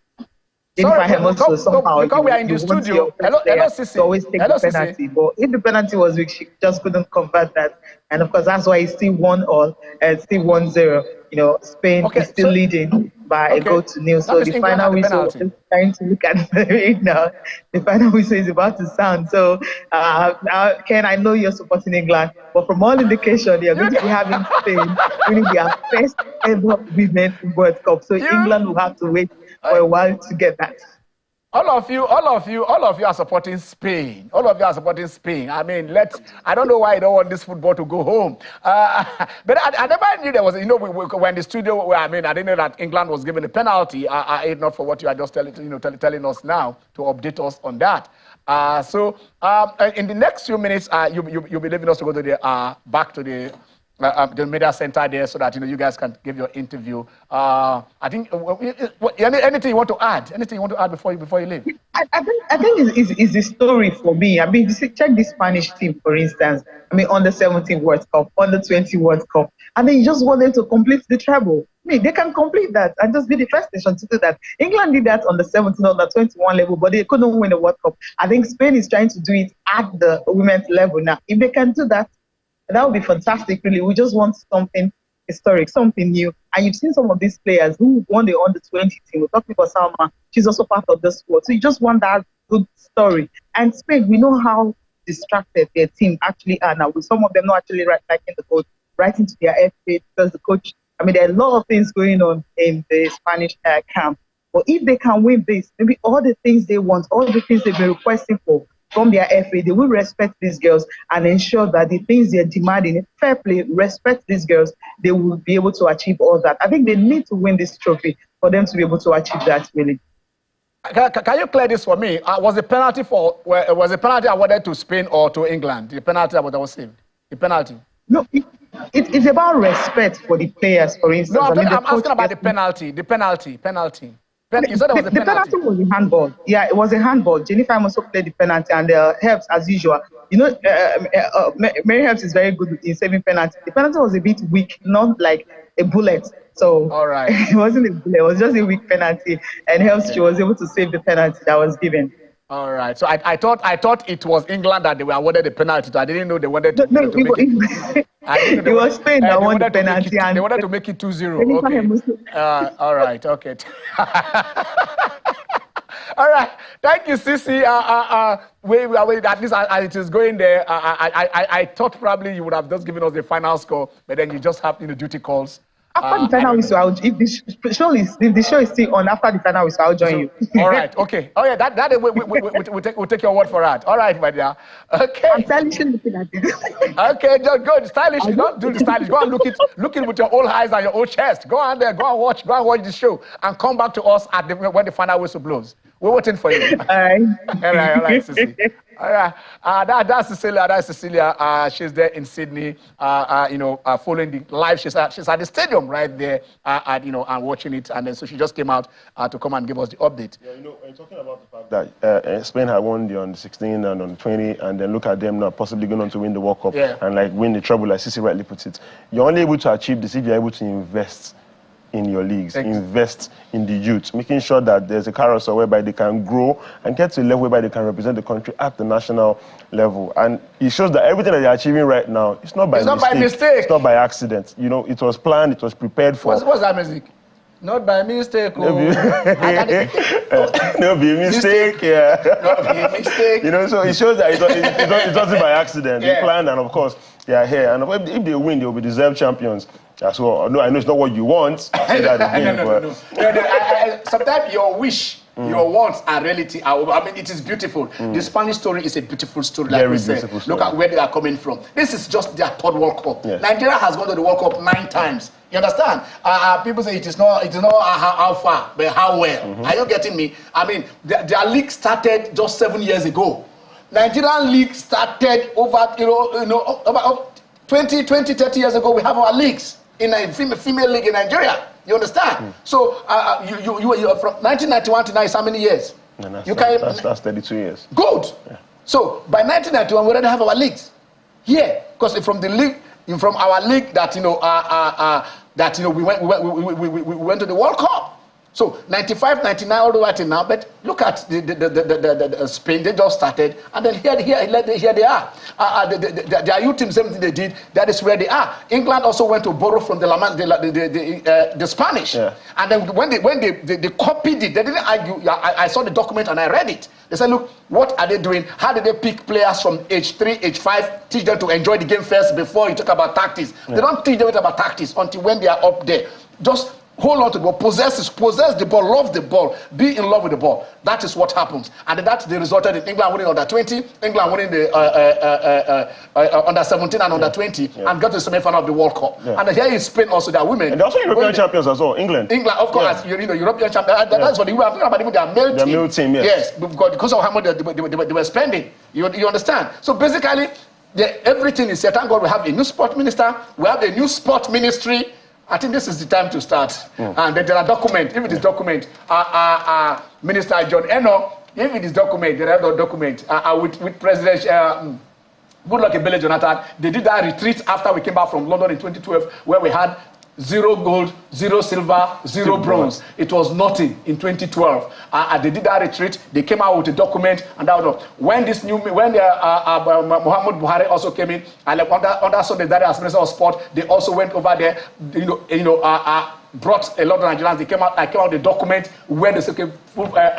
Ejimofor somehow because we are in the studio. Hello, Sisi. to always take the penalty. But if the penalty was weak, she just couldn't convert that. And of course, that's why it's still 1-1 and still 1-0. You know, Spain is still leading by a goal to nil. So the final whistle, I'm trying to look at it now. The final whistle is about to sound. So, Ken, I know you're supporting England, but from all indication, you're going to be having Spain winning their first ever Women's World Cup. So England will have to wait for a while to get that. All of you are supporting Spain. All of you are supporting Spain. I mean, I don't know why you don't want this football to go home. But I never knew there was, you know, we were in the studio where, I didn't know that England was given a penalty. If not for what you are just telling us now to update us on that. So in the next few minutes, you'll be leaving us to go to the, back to the media center there so that, you know, you guys can give your interview. I think, anything you want to add? Anything you want to add before you leave? I think it's a story for me. I mean, check the Spanish team, for instance. I mean, on the 17 World Cup, on the 20 World Cup. And they just want them to complete the treble. I mean, they can complete that and just be the first nation to do that. England did that on the 17 or the 21 level, but they couldn't win the World Cup. I think Spain is trying to do it at the women's level now. If they can do that, that would be fantastic, really. We just want something historic, something new. And you've seen some of these players who won the under-20 team. We're talking about Salma. She's also part of the squad. So you just want that good story. And Spain, we know how distracted their team actually are now, with some of them not actually liking the coach, writing to their FA because the coach, I mean, there are a lot of things going on in the Spanish camp. But if they can win this, maybe all the things they want, all the things they've been requesting for, from their FA, they will respect these girls and ensure that the things they're demanding, fair play, respect these girls, they will be able to achieve all that. I think they need to win this trophy for them to be able to achieve that, really. Can you clear this for me? Was the penalty awarded to Spain or to England? The penalty that was saved? The penalty? No, it's about respect for the players, for instance. No, I'm asking about the penalty. The penalty. You said it was a penalty. The penalty was a handball. Yeah, it was a handball. Jennifer also played the penalty, and Herbs, as usual. You know, Mary Herbs is very good in saving penalty. The penalty was a bit weak, not like a bullet. So all right. It wasn't a bullet. It was just a weak penalty, and Herbs, she was able to save the penalty that was given. All right. So I thought it was England that they were awarded the penalty. I didn't know they wanted to, make it. It was Spain that won the penalty. They wanted to make it 2-0. Okay. All right. Okay. All right. Thank you, Sisi. At least as it is going there, I thought probably you would have just given us the final score, but then you just have duty calls. After the final whistle, if the show is still on after the final whistle, I'll join you. All right, okay. Oh yeah, that we'll take your word for that. All right, my dear. Okay. I'm stylishly looking at it. Okay, good. Stylish. Don't do the stylish. Go and look it with your old eyes and your old chest. Go on there. Go and watch the show, and come back to us when the final whistle blows. We're waiting for you. All right. All right, Sisi. All right. That's Cecilia. She's there in Sydney. Following the live. She's at the stadium right there. And watching it. And then so she just came out to come and give us the update. Yeah, you're talking about the fact that Spain had won the under 16 and under 20, and then look at them now possibly going on to win the World Cup and win the treble, like Sisi rightly puts it. You're only able to achieve this if you're able to invest in your leagues, invest in the youth, making sure that there's a carousel whereby they can grow and get to a level whereby they can represent the country at the national level. And it shows that everything that they're achieving right now, it's not by mistake. It's not by accident. You know, it was planned, it was prepared for. What's that music? Not by mistake. No be a mistake. Yeah. Not be a mistake. You know, so it shows that it wasn't by accident. They planned, and of course, they are here. And if they win, they will be deserved champions as well. No, I know it's not what you want. I say that again, but sometimes your wish, your wants and reality it is beautiful. The Spanish story is a beautiful story, like we said. Look at where they are coming from. This is just their third World Cup. Yes. Nigeria has gone to the World Cup 9 times. You understand? People say it is not how far, but how well. Are you getting me? I mean, their league started just 7 years ago. Nigerian league started over, about 20, 30 years ago. We have our leagues in a female league in Nigeria. You understand? So you from 1991 to now is how many years? That's 32 years. Good. Yeah. So by 1991 we already have our leagues. Yeah, because from the league, from our league that we went to the World Cup. So 95, 99, all the way to now. But look at the Spain. They just started, and then here they are. Their youth team, same thing they did. That is where they are. England also went to borrow from the Spanish, and then when they copied it, they didn't argue. I saw the document and I read it. They said, look, what are they doing? How did they pick players from age 3, age 5, teach them to enjoy the game first before you talk about tactics? They don't teach them about tactics until when they are up there. Just hold on to the ball, possess the ball, love the ball, be in love with the ball. That is what happens. And that they resulted in England winning under 20, England winning the under 17 and under 20, and got to the semi-final of the World Cup. And here in Spain also, there are women. And they're also European champions as well, England. England, of course, European champions. That's what they were talking about, even their male team. Their male team, yes. Because of how much they were spending. You understand? So basically, everything is set. Thank God we have a new sport minister, we have a new sport ministry. I think this is the time to start. And there are documents. If it is document, Minister John Eno, if it is document, there are document with President Goodluck Ebele Jonathan. They did that retreat after we came back from London in 2012, where we had 0 gold, 0 silver, 0 bronze. It was nothing in 2012. They did that retreat. They came out with a document, and that was when Muhammad Buhari also came in, and under Sunday that as Minister of Sport, they also went over there. Brought a lot of Nigerians. They came out with a document where they said, okay,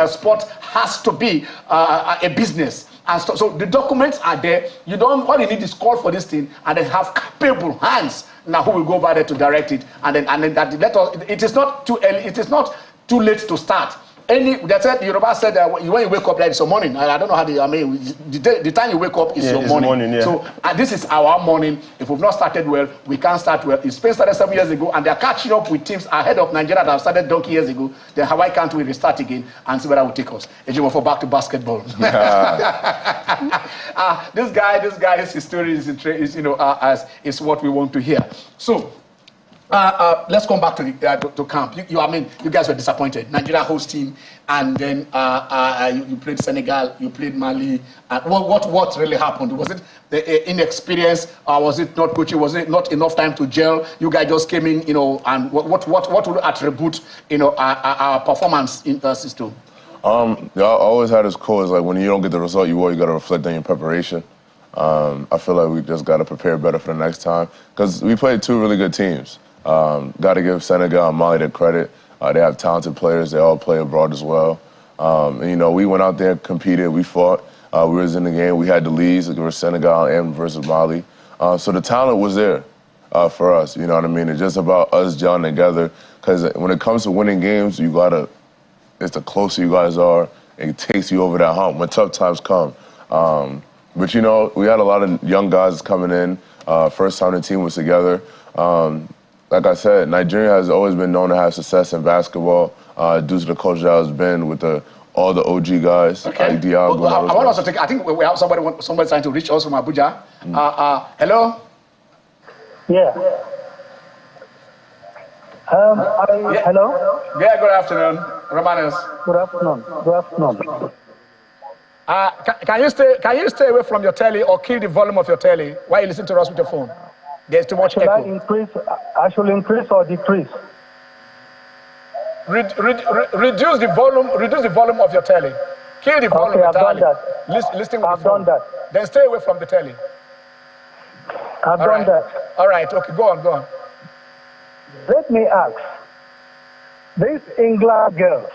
sport has to be a business. And so the documents are there. All you need is call for this thing, and then have capable hands now who will go over there to direct it. And then that it is not too early. It is not too late to start. Yoruba said that when you wake up, like it's your morning. I don't know how the time you wake up is your morning. So this is our morning. If we've not started well, we can't start well. If Spain started 7 years ago and they're catching up with teams ahead of Nigeria that have started donkey years ago, then why can't we restart again and see where that will take us? Ejimofor, back to basketball. This guy, his story is what we want to hear. So. Let's come back to camp. You guys were disappointed. Nigeria host team, and then you played Senegal, you played Mali. What really happened? Was it the inexperience? Was it not coaching? Was it not enough time to gel? You guys just came in, and what will you attribute, our performance in the system? I always had this quote, is like when you don't get the result you want, you got to reflect on your preparation. I feel like we just got to prepare better for the next time because we played 2 really good teams. Got to give Senegal and Mali their credit. They have talented players. They all play abroad as well. We went out there, competed, we fought. We was in the game. We had the leads against Senegal and versus Mali. So the talent was there for us, you know what I mean? It's just about us gelling together because when it comes to winning games, it's the closer you guys are, it takes you over that hump when tough times come. But, we had a lot of young guys coming in. First time the team was together. Like I said, Nigeria has always been known to have success in basketball due to the culture that has been with all the OG guys. Okay. Like Diago. I want to also take. I think we have somebody trying to reach us from Abuja. Hello. Yeah. Hello. Yeah. Good afternoon, Romanus. Good afternoon. Good afternoon. Can you stay away from your telly or kill the volume of your telly while you listen to us with your phone? There's too much echo. I should increase or decrease? Reduce the volume of your telly. Kill the volume. Okay, I've done that. Listening I've done that. Then stay away from the telly. I've done that. All right. Okay. Go on. Let me ask. These England girls.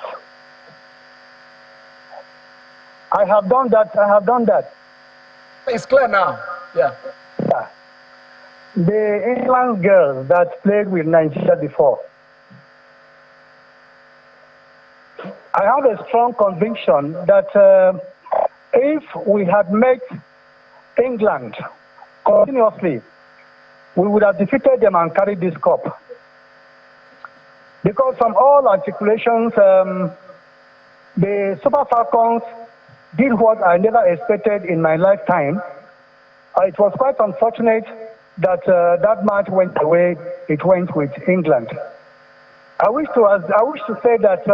I have done that. It's clear now. Yeah. The England girls that played with Nigeria before. I have a strong conviction that if we had met England continuously, we would have defeated them and carried this cup. Because from all articulations, the Super Falcons did what I never expected in my lifetime. It was quite unfortunate that that match went the way it went with England. I wish to say that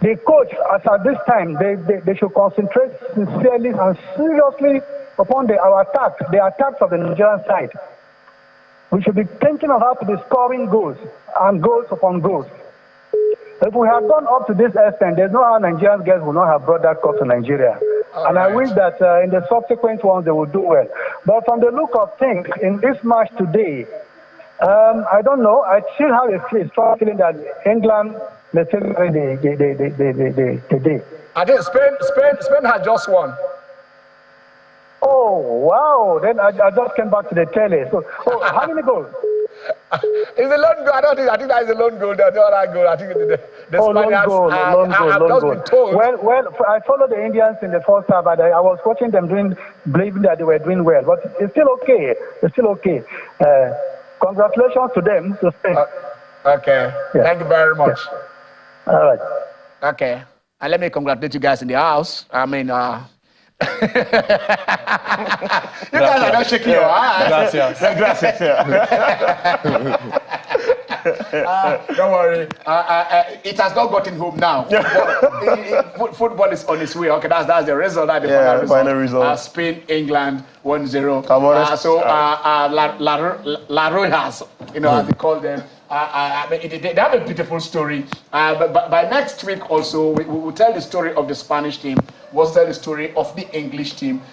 the coach, as at this time, they should concentrate sincerely and seriously upon the attacks of the Nigerian side. We should be thinking of how to be scoring goals and goals upon goals. If we had gone up to this extent, there's no how Nigerian girls would not have brought that cup to Nigeria. And I wish that in the subsequent ones they would do well. But from the look of things, in this match today, I don't know. I still have a strong feeling that England may still win the day. I think Spain has just won. Oh, wow. Then I just came back to the telly. So, how many goals? It's a lone goal. I think that is a lone goal. The other goal. I think the Spaniards. Lone goal. Well, I followed the Indians in the first half, but I was watching them believing that they were doing well. But it's still okay. Congratulations to them. To Spain. Okay. Yeah. Thank you very much. Yeah. All right. Okay. And let me congratulate you guys in the house. I mean, you guys are not shaking your hands. Gracias. Don't worry. It has not gotten home now. Football is on its way. Okay, that's the result. That's the final result. Spain, England, 1-0. So La Rojas, as they call them. They have a beautiful story. But by next week also, we will tell the story of the Spanish team. We'll tell the story of the English team.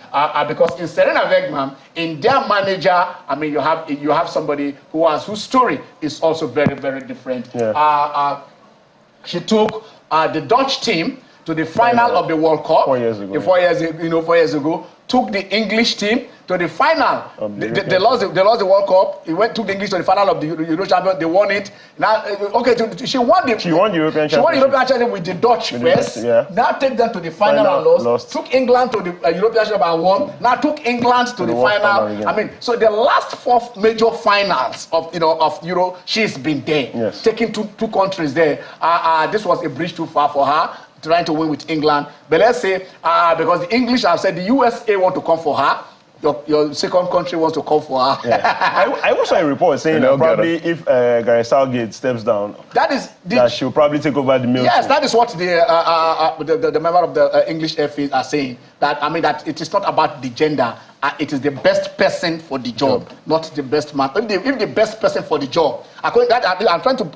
Because in Serena Wegman, in their manager, you have somebody whose story is also very, very different. Yeah. She took the Dutch team to the final of the World Cup 4 years ago. 4 years ago. Took the English team to the final. They lost the World Cup. Took the English to the final of the Euro Champions. They won it. Now, she won the European Championship with the Dutch first. Yeah. Now take them to the final and lost. Took England to the European Championship and won. Now took England to the final. So the last 4 major finals of Euro, she's been there. Yes. Taking two countries there. This was a bridge too far for her, trying to win with England. But let's say, because the English have said the USA want to come for her, your second country wants to come for her. Yeah. I also saw a report saying that probably if Gareth Southgate steps down, that she'll probably take over the military. Yes, that is what the member of the English FA are saying. That it is not about the gender. It is the best person for the job, not the best man. If the best person for the job, I'm trying to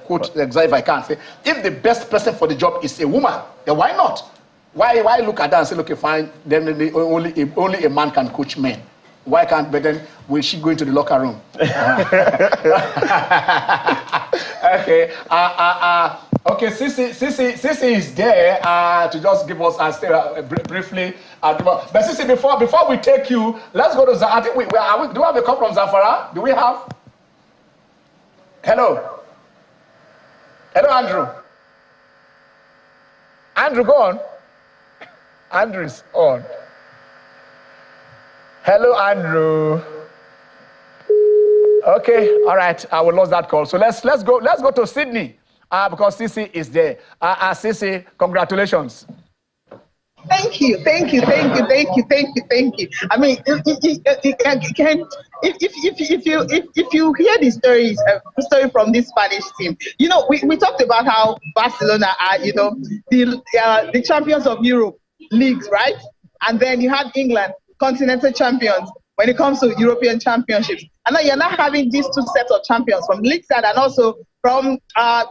quote exactly if I can say, if the best person for the job is a woman, then why not? Why look at that and say, okay, fine, then only a man can coach men? Why can't? But then will she go into the locker room? Okay. Okay, Sisi is there to just give us briefly. But Sisi, before we take you, let's go to Zamfara. I think do we have a call from Zamfara? Do we have? Hello, Andrew. Andrew, go on. Andrew's on. Hello, Andrew. Okay, all right. I will lose that call. So let's go to Sydney because Sisi is there. Sisi, congratulations. Thank you. I mean, if you hear the story from this Spanish team, we talked about how Barcelona are, the champions of Europe leagues, right? And then you had England, continental champions when it comes to European championships. And now you're not having these two sets of champions from league side and also from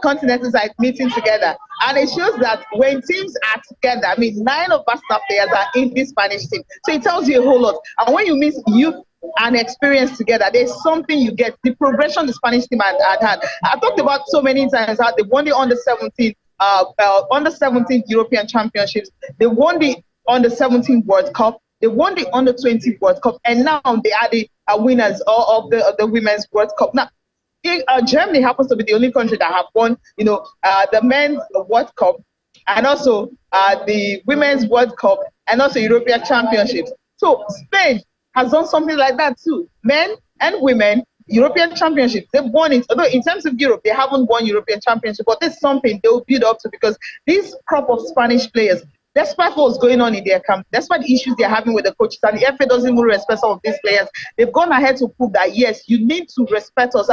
continental side meeting together. And it shows that when teams are together, 9 of Barcelona players are in this Spanish team. So it tells you a whole lot. And when you mix youth and experience together, there's something you get. The progression the Spanish team had. I talked about so many times how they won the under-17 European Championships. They won the under-17 World Cup. They won the under-20 World Cup, and now they are the winners of the Women's World Cup. Now, Germany happens to be the only country that have won, the Men's World Cup, and also the Women's World Cup, and also European Championships. So Spain has done something like that too. Men and women European Championship, they've won it. Although in terms of Europe, they haven't won European Championship, but this is something they'll build up to because this crop of Spanish players, despite what's going on in their camp, despite the issues they're having with the coaches, and the FA doesn't even respect some of these players, they've gone ahead to prove that, yes, you need to respect us.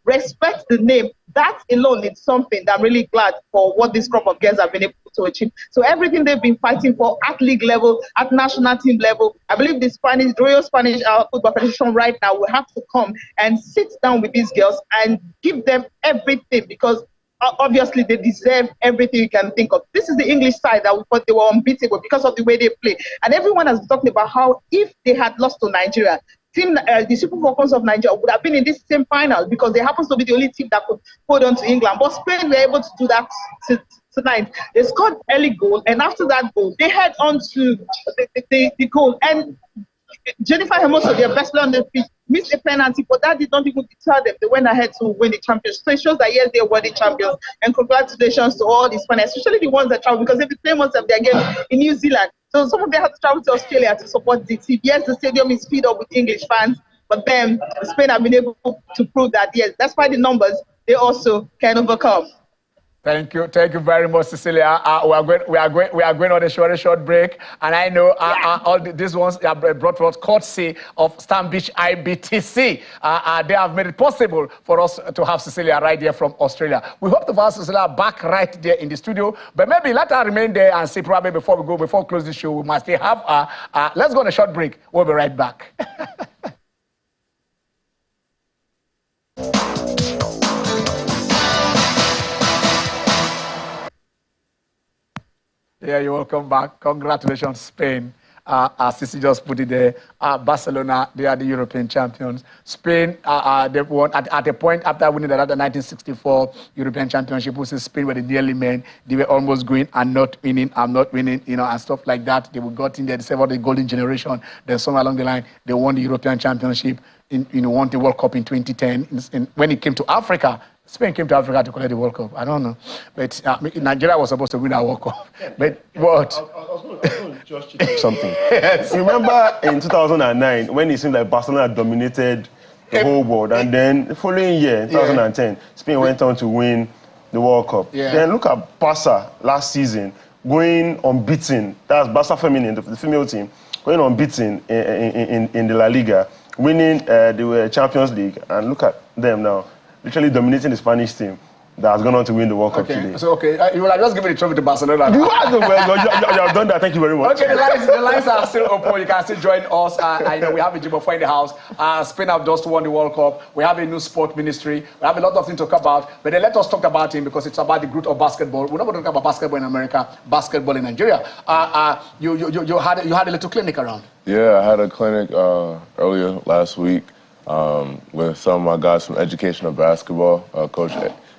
Respect the name. That alone is something that I'm really glad for what this crop of girls have been able to achieve. So everything they've been fighting for at league level, at national team level, I believe the Royal Spanish Football Federation right now will have to come and sit down with these girls and give them everything because obviously they deserve everything you can think of. This is the English side that we thought they were unbeatable because of the way they play. And everyone has been talking about how if they had lost to Nigeria, the Super Falcons of Nigeria would have been in this same final because they happen to be the only team that could hold on to England. But Spain were able to do that tonight. They scored early goal, and after that goal, they head on to the goal. And Jennifer Hermoso, their best player on the pitch, missed a penalty, but that did not even deter them. They went ahead to win the championship. So it shows that yes, they were the champions. And congratulations to all these fans, especially the ones that travel, because they play most of their games in New Zealand. So some of them had to travel to Australia to support the team. Yes, the stadium is filled up with English fans, but then Spain have been able to prove that yes, that's why the numbers they also can overcome. Thank you very much, Cecilia. We are going on a short break, and I know all these ones are brought to us courtesy of Stanbic IBTC. They have made it possible for us to have Cecilia right here from Australia. We hope to have Cecilia back right there in the studio, but maybe let her remain there and see. Probably before we close the show, we must still have her. Let's go on a short break. We'll be right back. Yeah, you're welcome back. Congratulations, Spain. As Sisi just put it there, Barcelona, they are the European champions. Spain, they won at a point after winning the 1964 European Championship, which is Spain were the nearly men. They were almost going and not winning, and stuff like that. They got in there, they saved the golden generation. Then somewhere along the line, they won the European Championship, won the World Cup in 2010. When it came to Africa, Spain came to Africa to collect the World Cup. I don't know. But Nigeria was supposed to win that World Cup. But what? I was going to just something. Yes. Remember in 2009 when it seemed like Barcelona dominated the whole world, and then the following year, 2010, Spain went on to win the World Cup. Yeah. Then look at Barca last season, going unbeaten. That's Barca Feminine, the female team, going unbeaten in the La Liga, winning the Champions League, and look at them now. Literally dominating the Spanish team that has gone on to win the World Cup today. So, you will have just given the trophy to Barcelona. You have done that. Thank you very much. Okay, the lines are still open. You can still join us. I know we have Ejimofor in the house. Spain have just won the World Cup. We have a new sport ministry. We have a lot of things to talk about. But then let us talk about him because it's about the growth of basketball. We're not going to talk about basketball in America, basketball in Nigeria. You had a little clinic around. Yeah, I had a clinic earlier last week. With some of my guys from educational basketball, Coach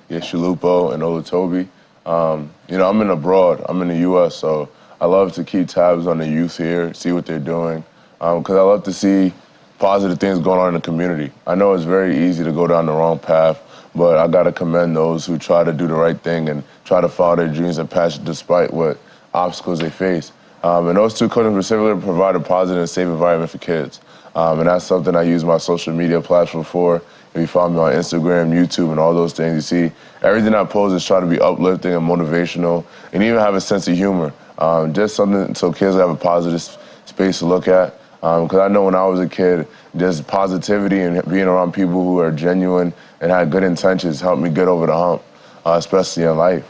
Yeshilupo and Tobi. I'm in abroad. I'm in the U.S., so I love to keep tabs on the youth here, see what they're doing, because I love to see positive things going on in the community. I know it's very easy to go down the wrong path, but I got to commend those who try to do the right thing and try to follow their dreams and passion despite what obstacles they face. And those two coaches specifically provide a positive and safe environment for kids. And that's something I use my social media platform for. If you follow me on Instagram, YouTube, and all those things, you see everything I post is try to be uplifting and motivational and even have a sense of humor. Just something so kids have a positive space to look at. Because I know when I was a kid, just positivity and being around people who are genuine and had good intentions helped me get over the hump, especially in life.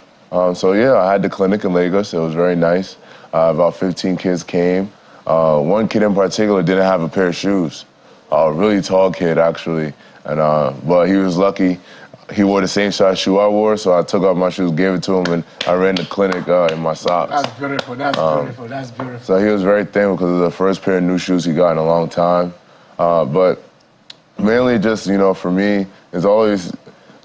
So yeah, I had the clinic in Lagos. It was very nice. About 15 kids came. One kid in particular didn't have a pair of shoes. A really tall kid, actually. And but he was lucky. He wore the same size shoe I wore, so I took off my shoes, gave it to him, and I ran the clinic in my socks. That's beautiful. That's beautiful. So he was very thankful because it was the first pair of new shoes he got in a long time. But mainly just, for me, it's always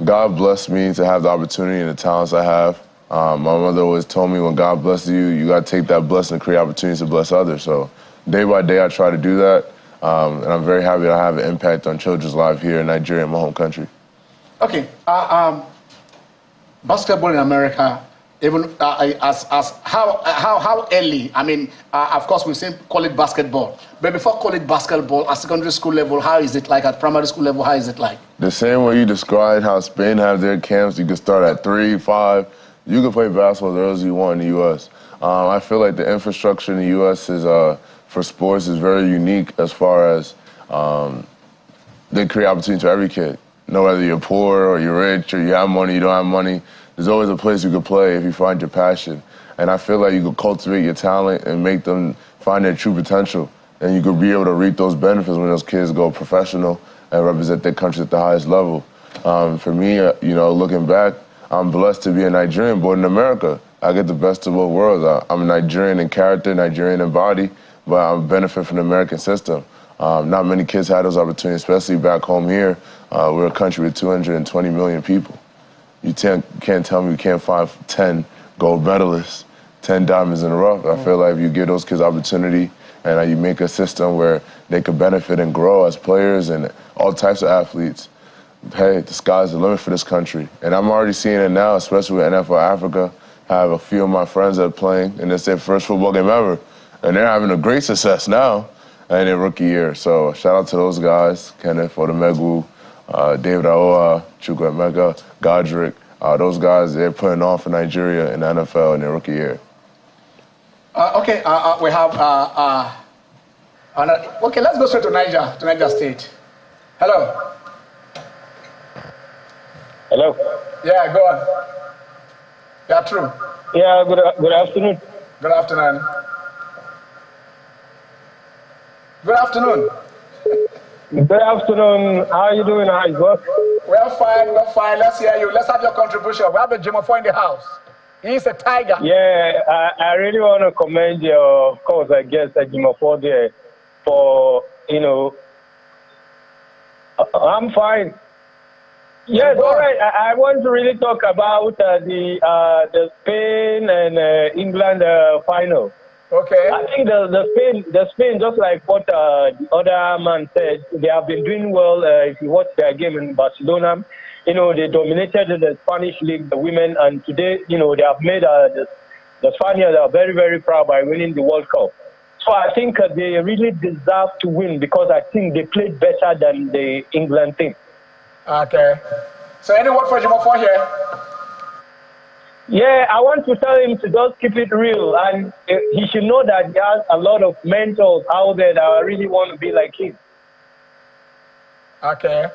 God blessed me to have the opportunity and the talents I have. My mother always told me when God blesses you, you got to take that blessing and create opportunities to bless others. So day by day, I try to do that. And I'm very happy to have an impact on children's lives here in Nigeria, my home country. Okay. Basketball in America, even how early? I mean, of course, we say call it basketball. But before call it basketball, at secondary school level, how is it like? At primary school level, how is it like? The same way you described how Spain have their camps. You can start at 3, 5. You can play basketball as early as you want in the U.S. I feel like the infrastructure in the U.S. is for sports is very unique as far as they create opportunities for every kid. No, whether you're poor or you're rich or you have money, you don't have money, there's always a place you could play if you find your passion. And I feel like you could cultivate your talent and make them find their true potential. And you could be able to reap those benefits when those kids go professional and represent their country at the highest level. For me, looking back, I'm blessed to be a Nigerian born in America. I get the best of both worlds. I'm a Nigerian in character, Nigerian in body, but I benefit from the American system. Not many kids had those opportunities, especially back home here. We're a country with 220 million people. You can't tell me you can't find 10 gold medalists, 10 diamonds in a rough. I feel like if you give those kids opportunity and you make a system where they could benefit and grow as players and all types of athletes, hey, the sky's the limit for this country. And I'm already seeing it now, especially with NFL Africa. I have a few of my friends that are playing, and it's their first football game ever. And they're having a great success now in their rookie year. So shout out to those guys, Kenneth Odumegwu, David Aoa, Chukwuemeka, Godric. Those guys, they're putting on for Nigeria in the NFL in their rookie year. We have, okay, let's go straight to Niger State. Hello. Hello. Yeah, go on. Yeah, true. Yeah, good afternoon. Good afternoon. Good afternoon. Good afternoon. How are you doing? How is work? We're fine. Let's hear you. Let's have your contribution. We have Ejimofor in the house. He's a tiger. Yeah, I really want to commend you, of course, I guess, Ejimofor there for, I'm fine. Yes, all right. I want to really talk about the Spain and England final. Okay. I think the Spain, just like what the other man said, they have been doing well. If you watch their game in Barcelona, they dominated the Spanish league, the women, and today, they have made the Spaniards are very, very proud by winning the World Cup. So I think they really deserve to win because I think they played better than the England team. Okay. So any word for Ejimofor here? Yeah, I want to tell him to just keep it real, and he should know that he has a lot of mentors out there that really want to be like him. Okay,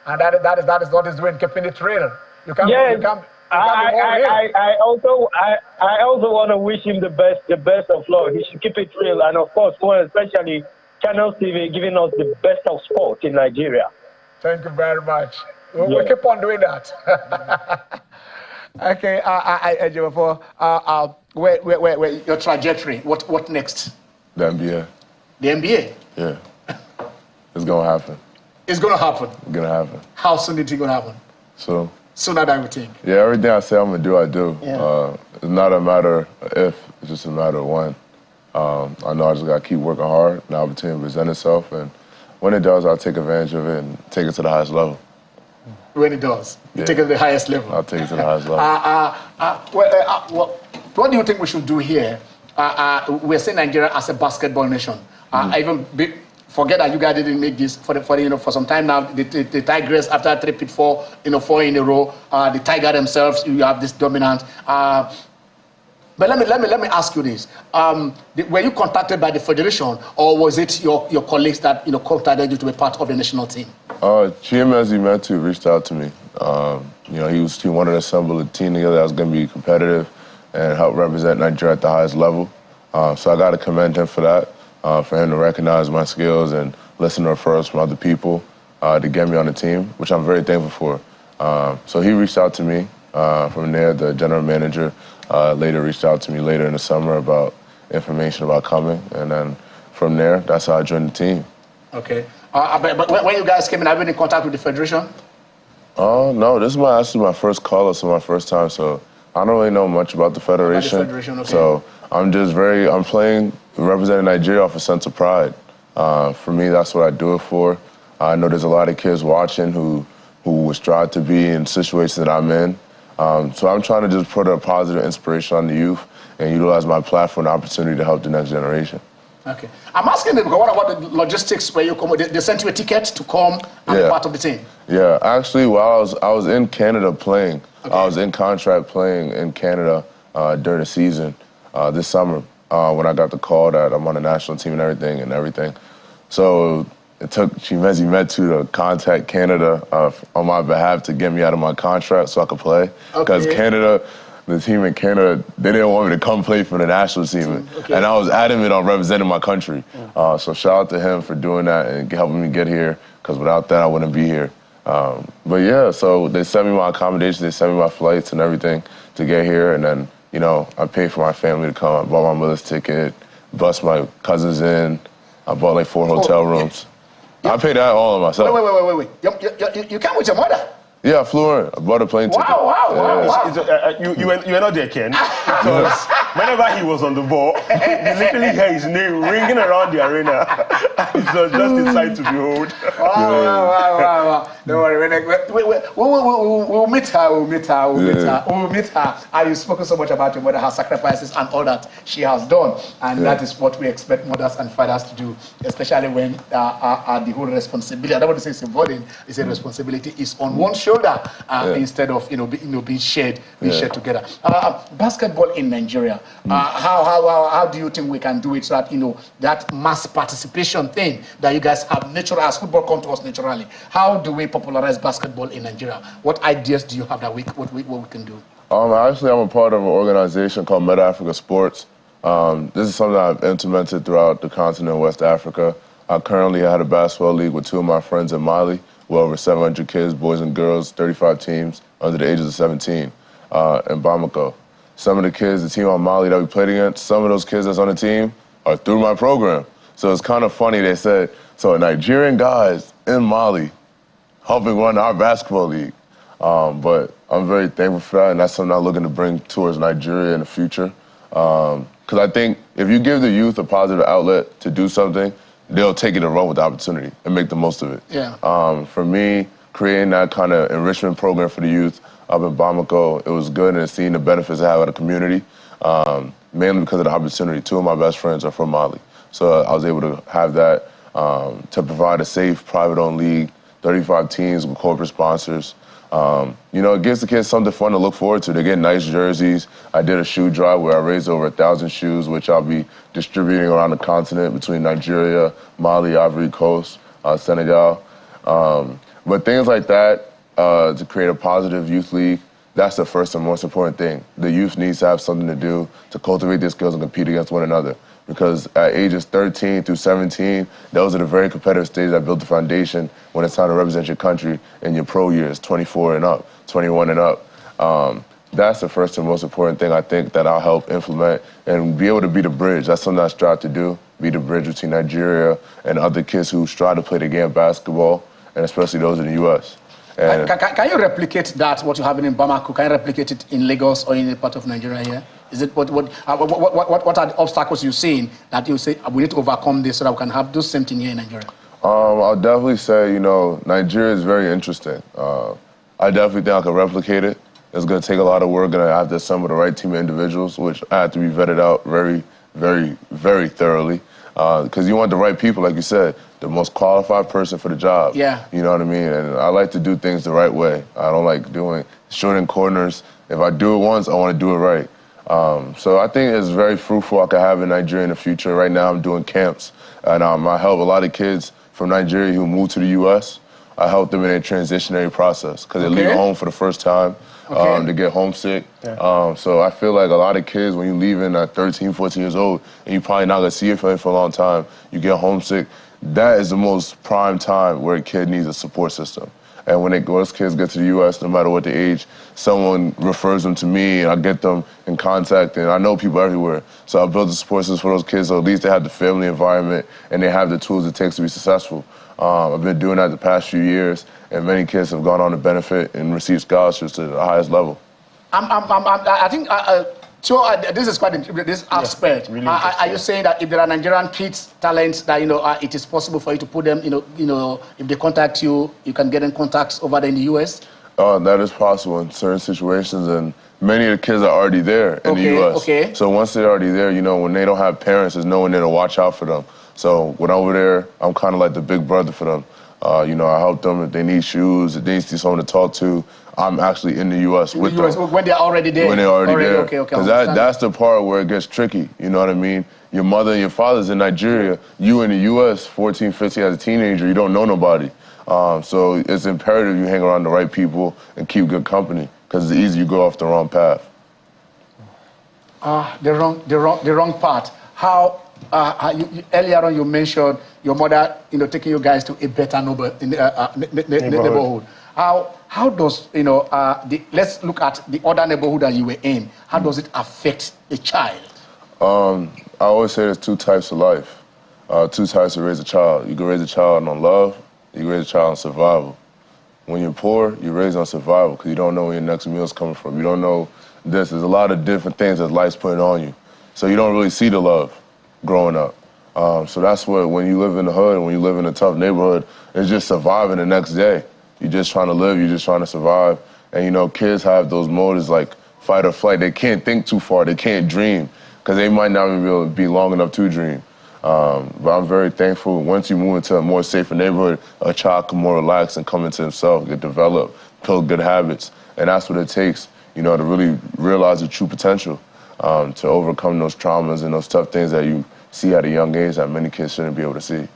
and that is what he's doing, keeping it real. You can't. Yes, you can't I also want to wish him the best of luck. He should keep it real, and of course, more especially Channel TV giving us the best of sport in Nigeria. Thank you very much. We'll keep on doing that. Okay, Ejimofor, where your trajectory? What next? The NBA. The NBA? Yeah. It's gonna happen. It's gonna happen. It's gonna happen. How soon is it gonna happen? So. Sooner than we think. Yeah, everything I say I'm gonna do, I do. Yeah. It's not a matter of if, it's just a matter of when. I know I just gotta keep working hard. The opportunity present itself, and when it does, I'll take advantage of it and take it to the highest level. When it does, you take it to the highest level. I'll take it to the highest level. What do you think we should do here? We're saying Nigeria as a basketball nation. Forget that you guys didn't make this for some time now. The Tigers, after 3-4, 4 in a row, the Tiger themselves, you have this dominance. But let me ask you this: were you contacted by the federation, or was it your colleagues that contacted you to be part of the national team? Chiemezi Metu reached out to me. He wanted to assemble a team together that was going to be competitive and help represent Nigeria at the highest level. So I got to commend him for that, for him to recognize my skills and listen to referrals from other people to get me on the team, which I'm very thankful for. So he reached out to me. From there, the general manager later reached out to me later in the summer about information about coming, and then from there, that's how I joined the team. Okay. But when you guys came in, have you been in contact with the federation? Oh, no, this is actually my first call, so my first time, so I don't really know much about the federation. Okay. So I'm playing, representing Nigeria off a sense of pride. For me, that's what I do it for. I know there's a lot of kids watching who would strive to be in situations that I'm in. So I'm trying to just put a positive inspiration on the youth and utilize my platform and opportunity to help the next generation. Okay. I'm asking them, what about the logistics where you come? They sent you a ticket to come and be part of the team? Yeah, actually, while I was in Canada playing, I was in contract playing in Canada during the season this summer when I got the call that I'm on the national team and everything. So it took Chiemezi Metu to contact Canada on my behalf to get me out of my contract so I could play. Because Canada, the team in Canada, they didn't want me to come play for the national team. And I was adamant on representing my country. So shout out to him for doing that and helping me get here, because without that, I wouldn't be here. But yeah, so they sent me my accommodations, they sent me my flights and everything to get here, and then, you know, I paid for my family to come. I bought my mother's ticket, bust my cousins in. I bought like 4 hotel rooms. Yeah. I paid that all of myself. Wait. You came with your mother? Yeah, I flew in. I bought a plane ticket. Wow. You were not there, Ken. Because whenever he was on the ball, you literally hear his name ringing around the arena. It was just a sight to behold. Wow. Don't worry. We'll meet her. You've spoken so much about your mother, her sacrifices and all that she has done. And that is what we expect mothers and fathers to do, especially when the whole responsibility, I don't want to say it's a burden, it's a responsibility, is on one shoulder instead of being shared together. Basketball in Nigeria, how do you think we can do it so that that mass participation thing that you guys have natural as football come to us naturally? How do we popularize basketball in Nigeria? What ideas do you have that what we can do? Actually, I'm a part of an organization called Meta Africa Sports. This is something I've implemented throughout the continent of West Africa. I currently had a basketball league with 2 of my friends in Mali, with over 700 kids, boys and girls, 35 teams under the ages of 17 in Bamako. Some of the kids, the team on Mali that we played against, some of those kids that's on the team are through my program. So it's kind of funny, they said, so Nigerian guys in Mali helping run our basketball league. But I'm very thankful for that, and that's something I'm looking to bring towards Nigeria in the future. Because I think if you give the youth a positive outlet to do something, they'll take it and run with the opportunity and make the most of it. Yeah. For me, creating that kind of enrichment program for the youth up in Bamako, it was good, and seeing the benefits I have at the community, mainly because of the opportunity. 2 of my best friends are from Mali. So I was able to have that to provide a safe, private-owned league, 35 teams with corporate sponsors. It gives the kids something fun to look forward to. They get nice jerseys. I did a shoe drive where I raised over 1,000 shoes, which I'll be distributing around the continent between Nigeria, Mali, Ivory Coast, Senegal. But things like that, to create a positive youth league, that's the first and most important thing. The youth needs to have something to do to cultivate their skills and compete against one another. Because at ages 13 through 17, those are the very competitive stages that build the foundation when it's time to represent your country in your pro years, 24 and up, 21 and up. That's the first and most important thing I think that I'll help implement and be able to be the bridge. That's something I strive to do, be the bridge between Nigeria and other kids who strive to play the game of basketball, and especially those in the U.S. And can you replicate that, what you have in Bamako? Can you replicate it in Lagos or in any part of Nigeria here? Is it what are the obstacles you're seeing that you say we need to overcome this so that we can have those same thing here in Nigeria? I'll definitely say, Nigeria is very interesting. I definitely think I can replicate it. It's going to take a lot of work, and I have to assemble the right team of individuals, which I have to be vetted out very, very, very thoroughly. Because you want the right people, like you said, the most qualified person for the job. Yeah. You know what I mean? And I like to do things the right way. I don't like shooting corners. If I do it once, I want to do it right. So I think it's very fruitful I could have in Nigeria in the future. Right now I'm doing camps, and I help a lot of kids from Nigeria who move to the U.S. I help them in their transitionary process because they leave home for the first time. To get homesick. Yeah. So I feel like a lot of kids, when you leave in at 13, 14 years old, and you're probably not going to see your family for a long time, you get homesick. That is the most prime time where a kid needs a support system. And when those kids get to the U.S., no matter what the age, someone refers them to me, and I get them in contact, and I know people everywhere. So I build the support system for those kids, so at least they have the family environment, and they have the tools it takes to be successful. I've been doing that the past few years, and many kids have gone on to benefit and receive scholarships to the highest level. I think this is quite interesting, this aspect. Really are you saying that if there are Nigerian kids, talents, that it is possible for you to put them, if they contact you, you can get in contacts over there in the U.S.? That is possible in certain situations, and many of the kids are already there in the U.S. Okay. So once they're already there, when they don't have parents, there's no one there to watch out for them. So when I'm over there, I'm kind of like the big brother for them. I help them if they need shoes, if they need someone to talk to. I'm actually in the U.S. with them. When they're already there? When they're already there. Okay. Because that's the part where it gets tricky, you know what I mean? Your mother and your father's in Nigeria. You in the U.S., 14, 15, as a teenager, you don't know nobody. So it's imperative you hang around the right people and keep good company, because it's easy you go off the wrong path. The wrong path. How earlier on you mentioned your mother, taking you guys to a better neighborhood. how does, you know, let's look at the other neighborhood that you were in. How does it affect a child? I always say there's two types of life, two types to raise a child. You can raise a child on love, you can raise a child on survival. When you're poor, you're raised on survival because you don't know where your next meal's coming from. You don't know this. There's a lot of different things that life's putting on you. So you don't really see the love growing up. So that's what, when you live in the hood and when you live in a tough neighborhood, it's just surviving the next day. You're just trying to live, you're just trying to survive. And you know, kids have those motives like fight or flight. They can't think too far, they can't dream because they might not even be able to be long enough to dream. But I'm very thankful. Once you move into a more safer neighborhood, a child can more relax and come into himself, get developed, build good habits. And that's what it takes, you know, to really realize the true potential, to overcome those traumas and those tough things that you see at a young age that many kids shouldn't be able to see.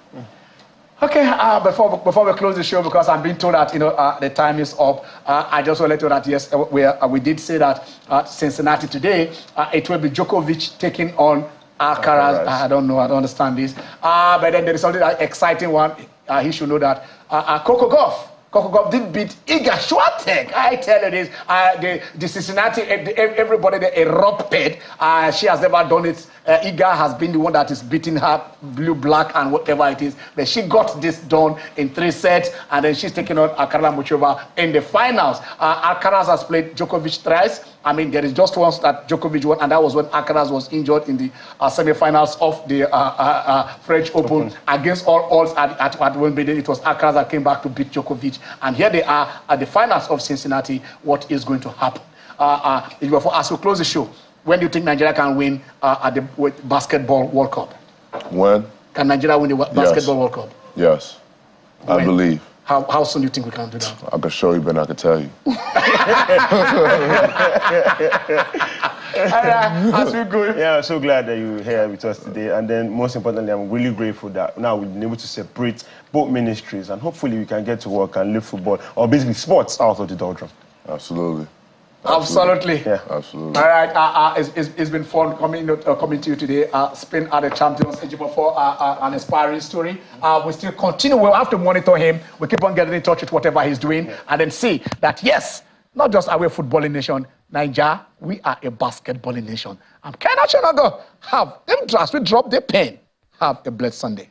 Okay, before we close the show, because I'm being told that, you know, the time is up, I just want to let you know that, yes, we did say that Cincinnati today, it will be Djokovic taking on Alcaraz. I don't know, I don't understand this. But then there is something exciting one. He should know that Coco Gauff did beat Iga Swiatek. I tell you this, the Cincinnati, everybody they erupted. She has never done it. Iga has been the one that is beating her blue, black, and whatever it is. But she got this done in 3 sets, and then she's taking on Karla Muchova in the finals. Alcaraz has played Djokovic thrice. I mean, there is just once that Djokovic won, and that was when Alcaraz was injured in the semi-finals of the French Open. Against all odds at Wimbledon. It was Alcaraz that came back to beat Djokovic. And here they are at the finals of Cincinnati. What is going to happen? As we close the show, when do you think Nigeria can win at the Basketball World Cup? When? Can Nigeria win the Basketball World Cup? Yes, when? I believe. How soon do you think we can do that? I can show you, but I can tell you. As we go, yeah, I'm so glad that you're here with us today. And then, most importantly, I'm really grateful that now we've been able to separate both ministries, and hopefully we can get to work and live football, or basically sports, out of the doldrum. Absolutely. Absolutely. Yeah, absolutely. All right, it's been fun coming to you today. Spain are the champions. Ejimofor, an inspiring story. We still continue. We'll have to monitor him. We keep on getting in touch with whatever he's doing, and then see that, yes, not just are we a footballing nation, Nigeria, we are a basketballing nation. I'm Ken Ochonogo. Have them drop the pen. Have a blessed Sunday.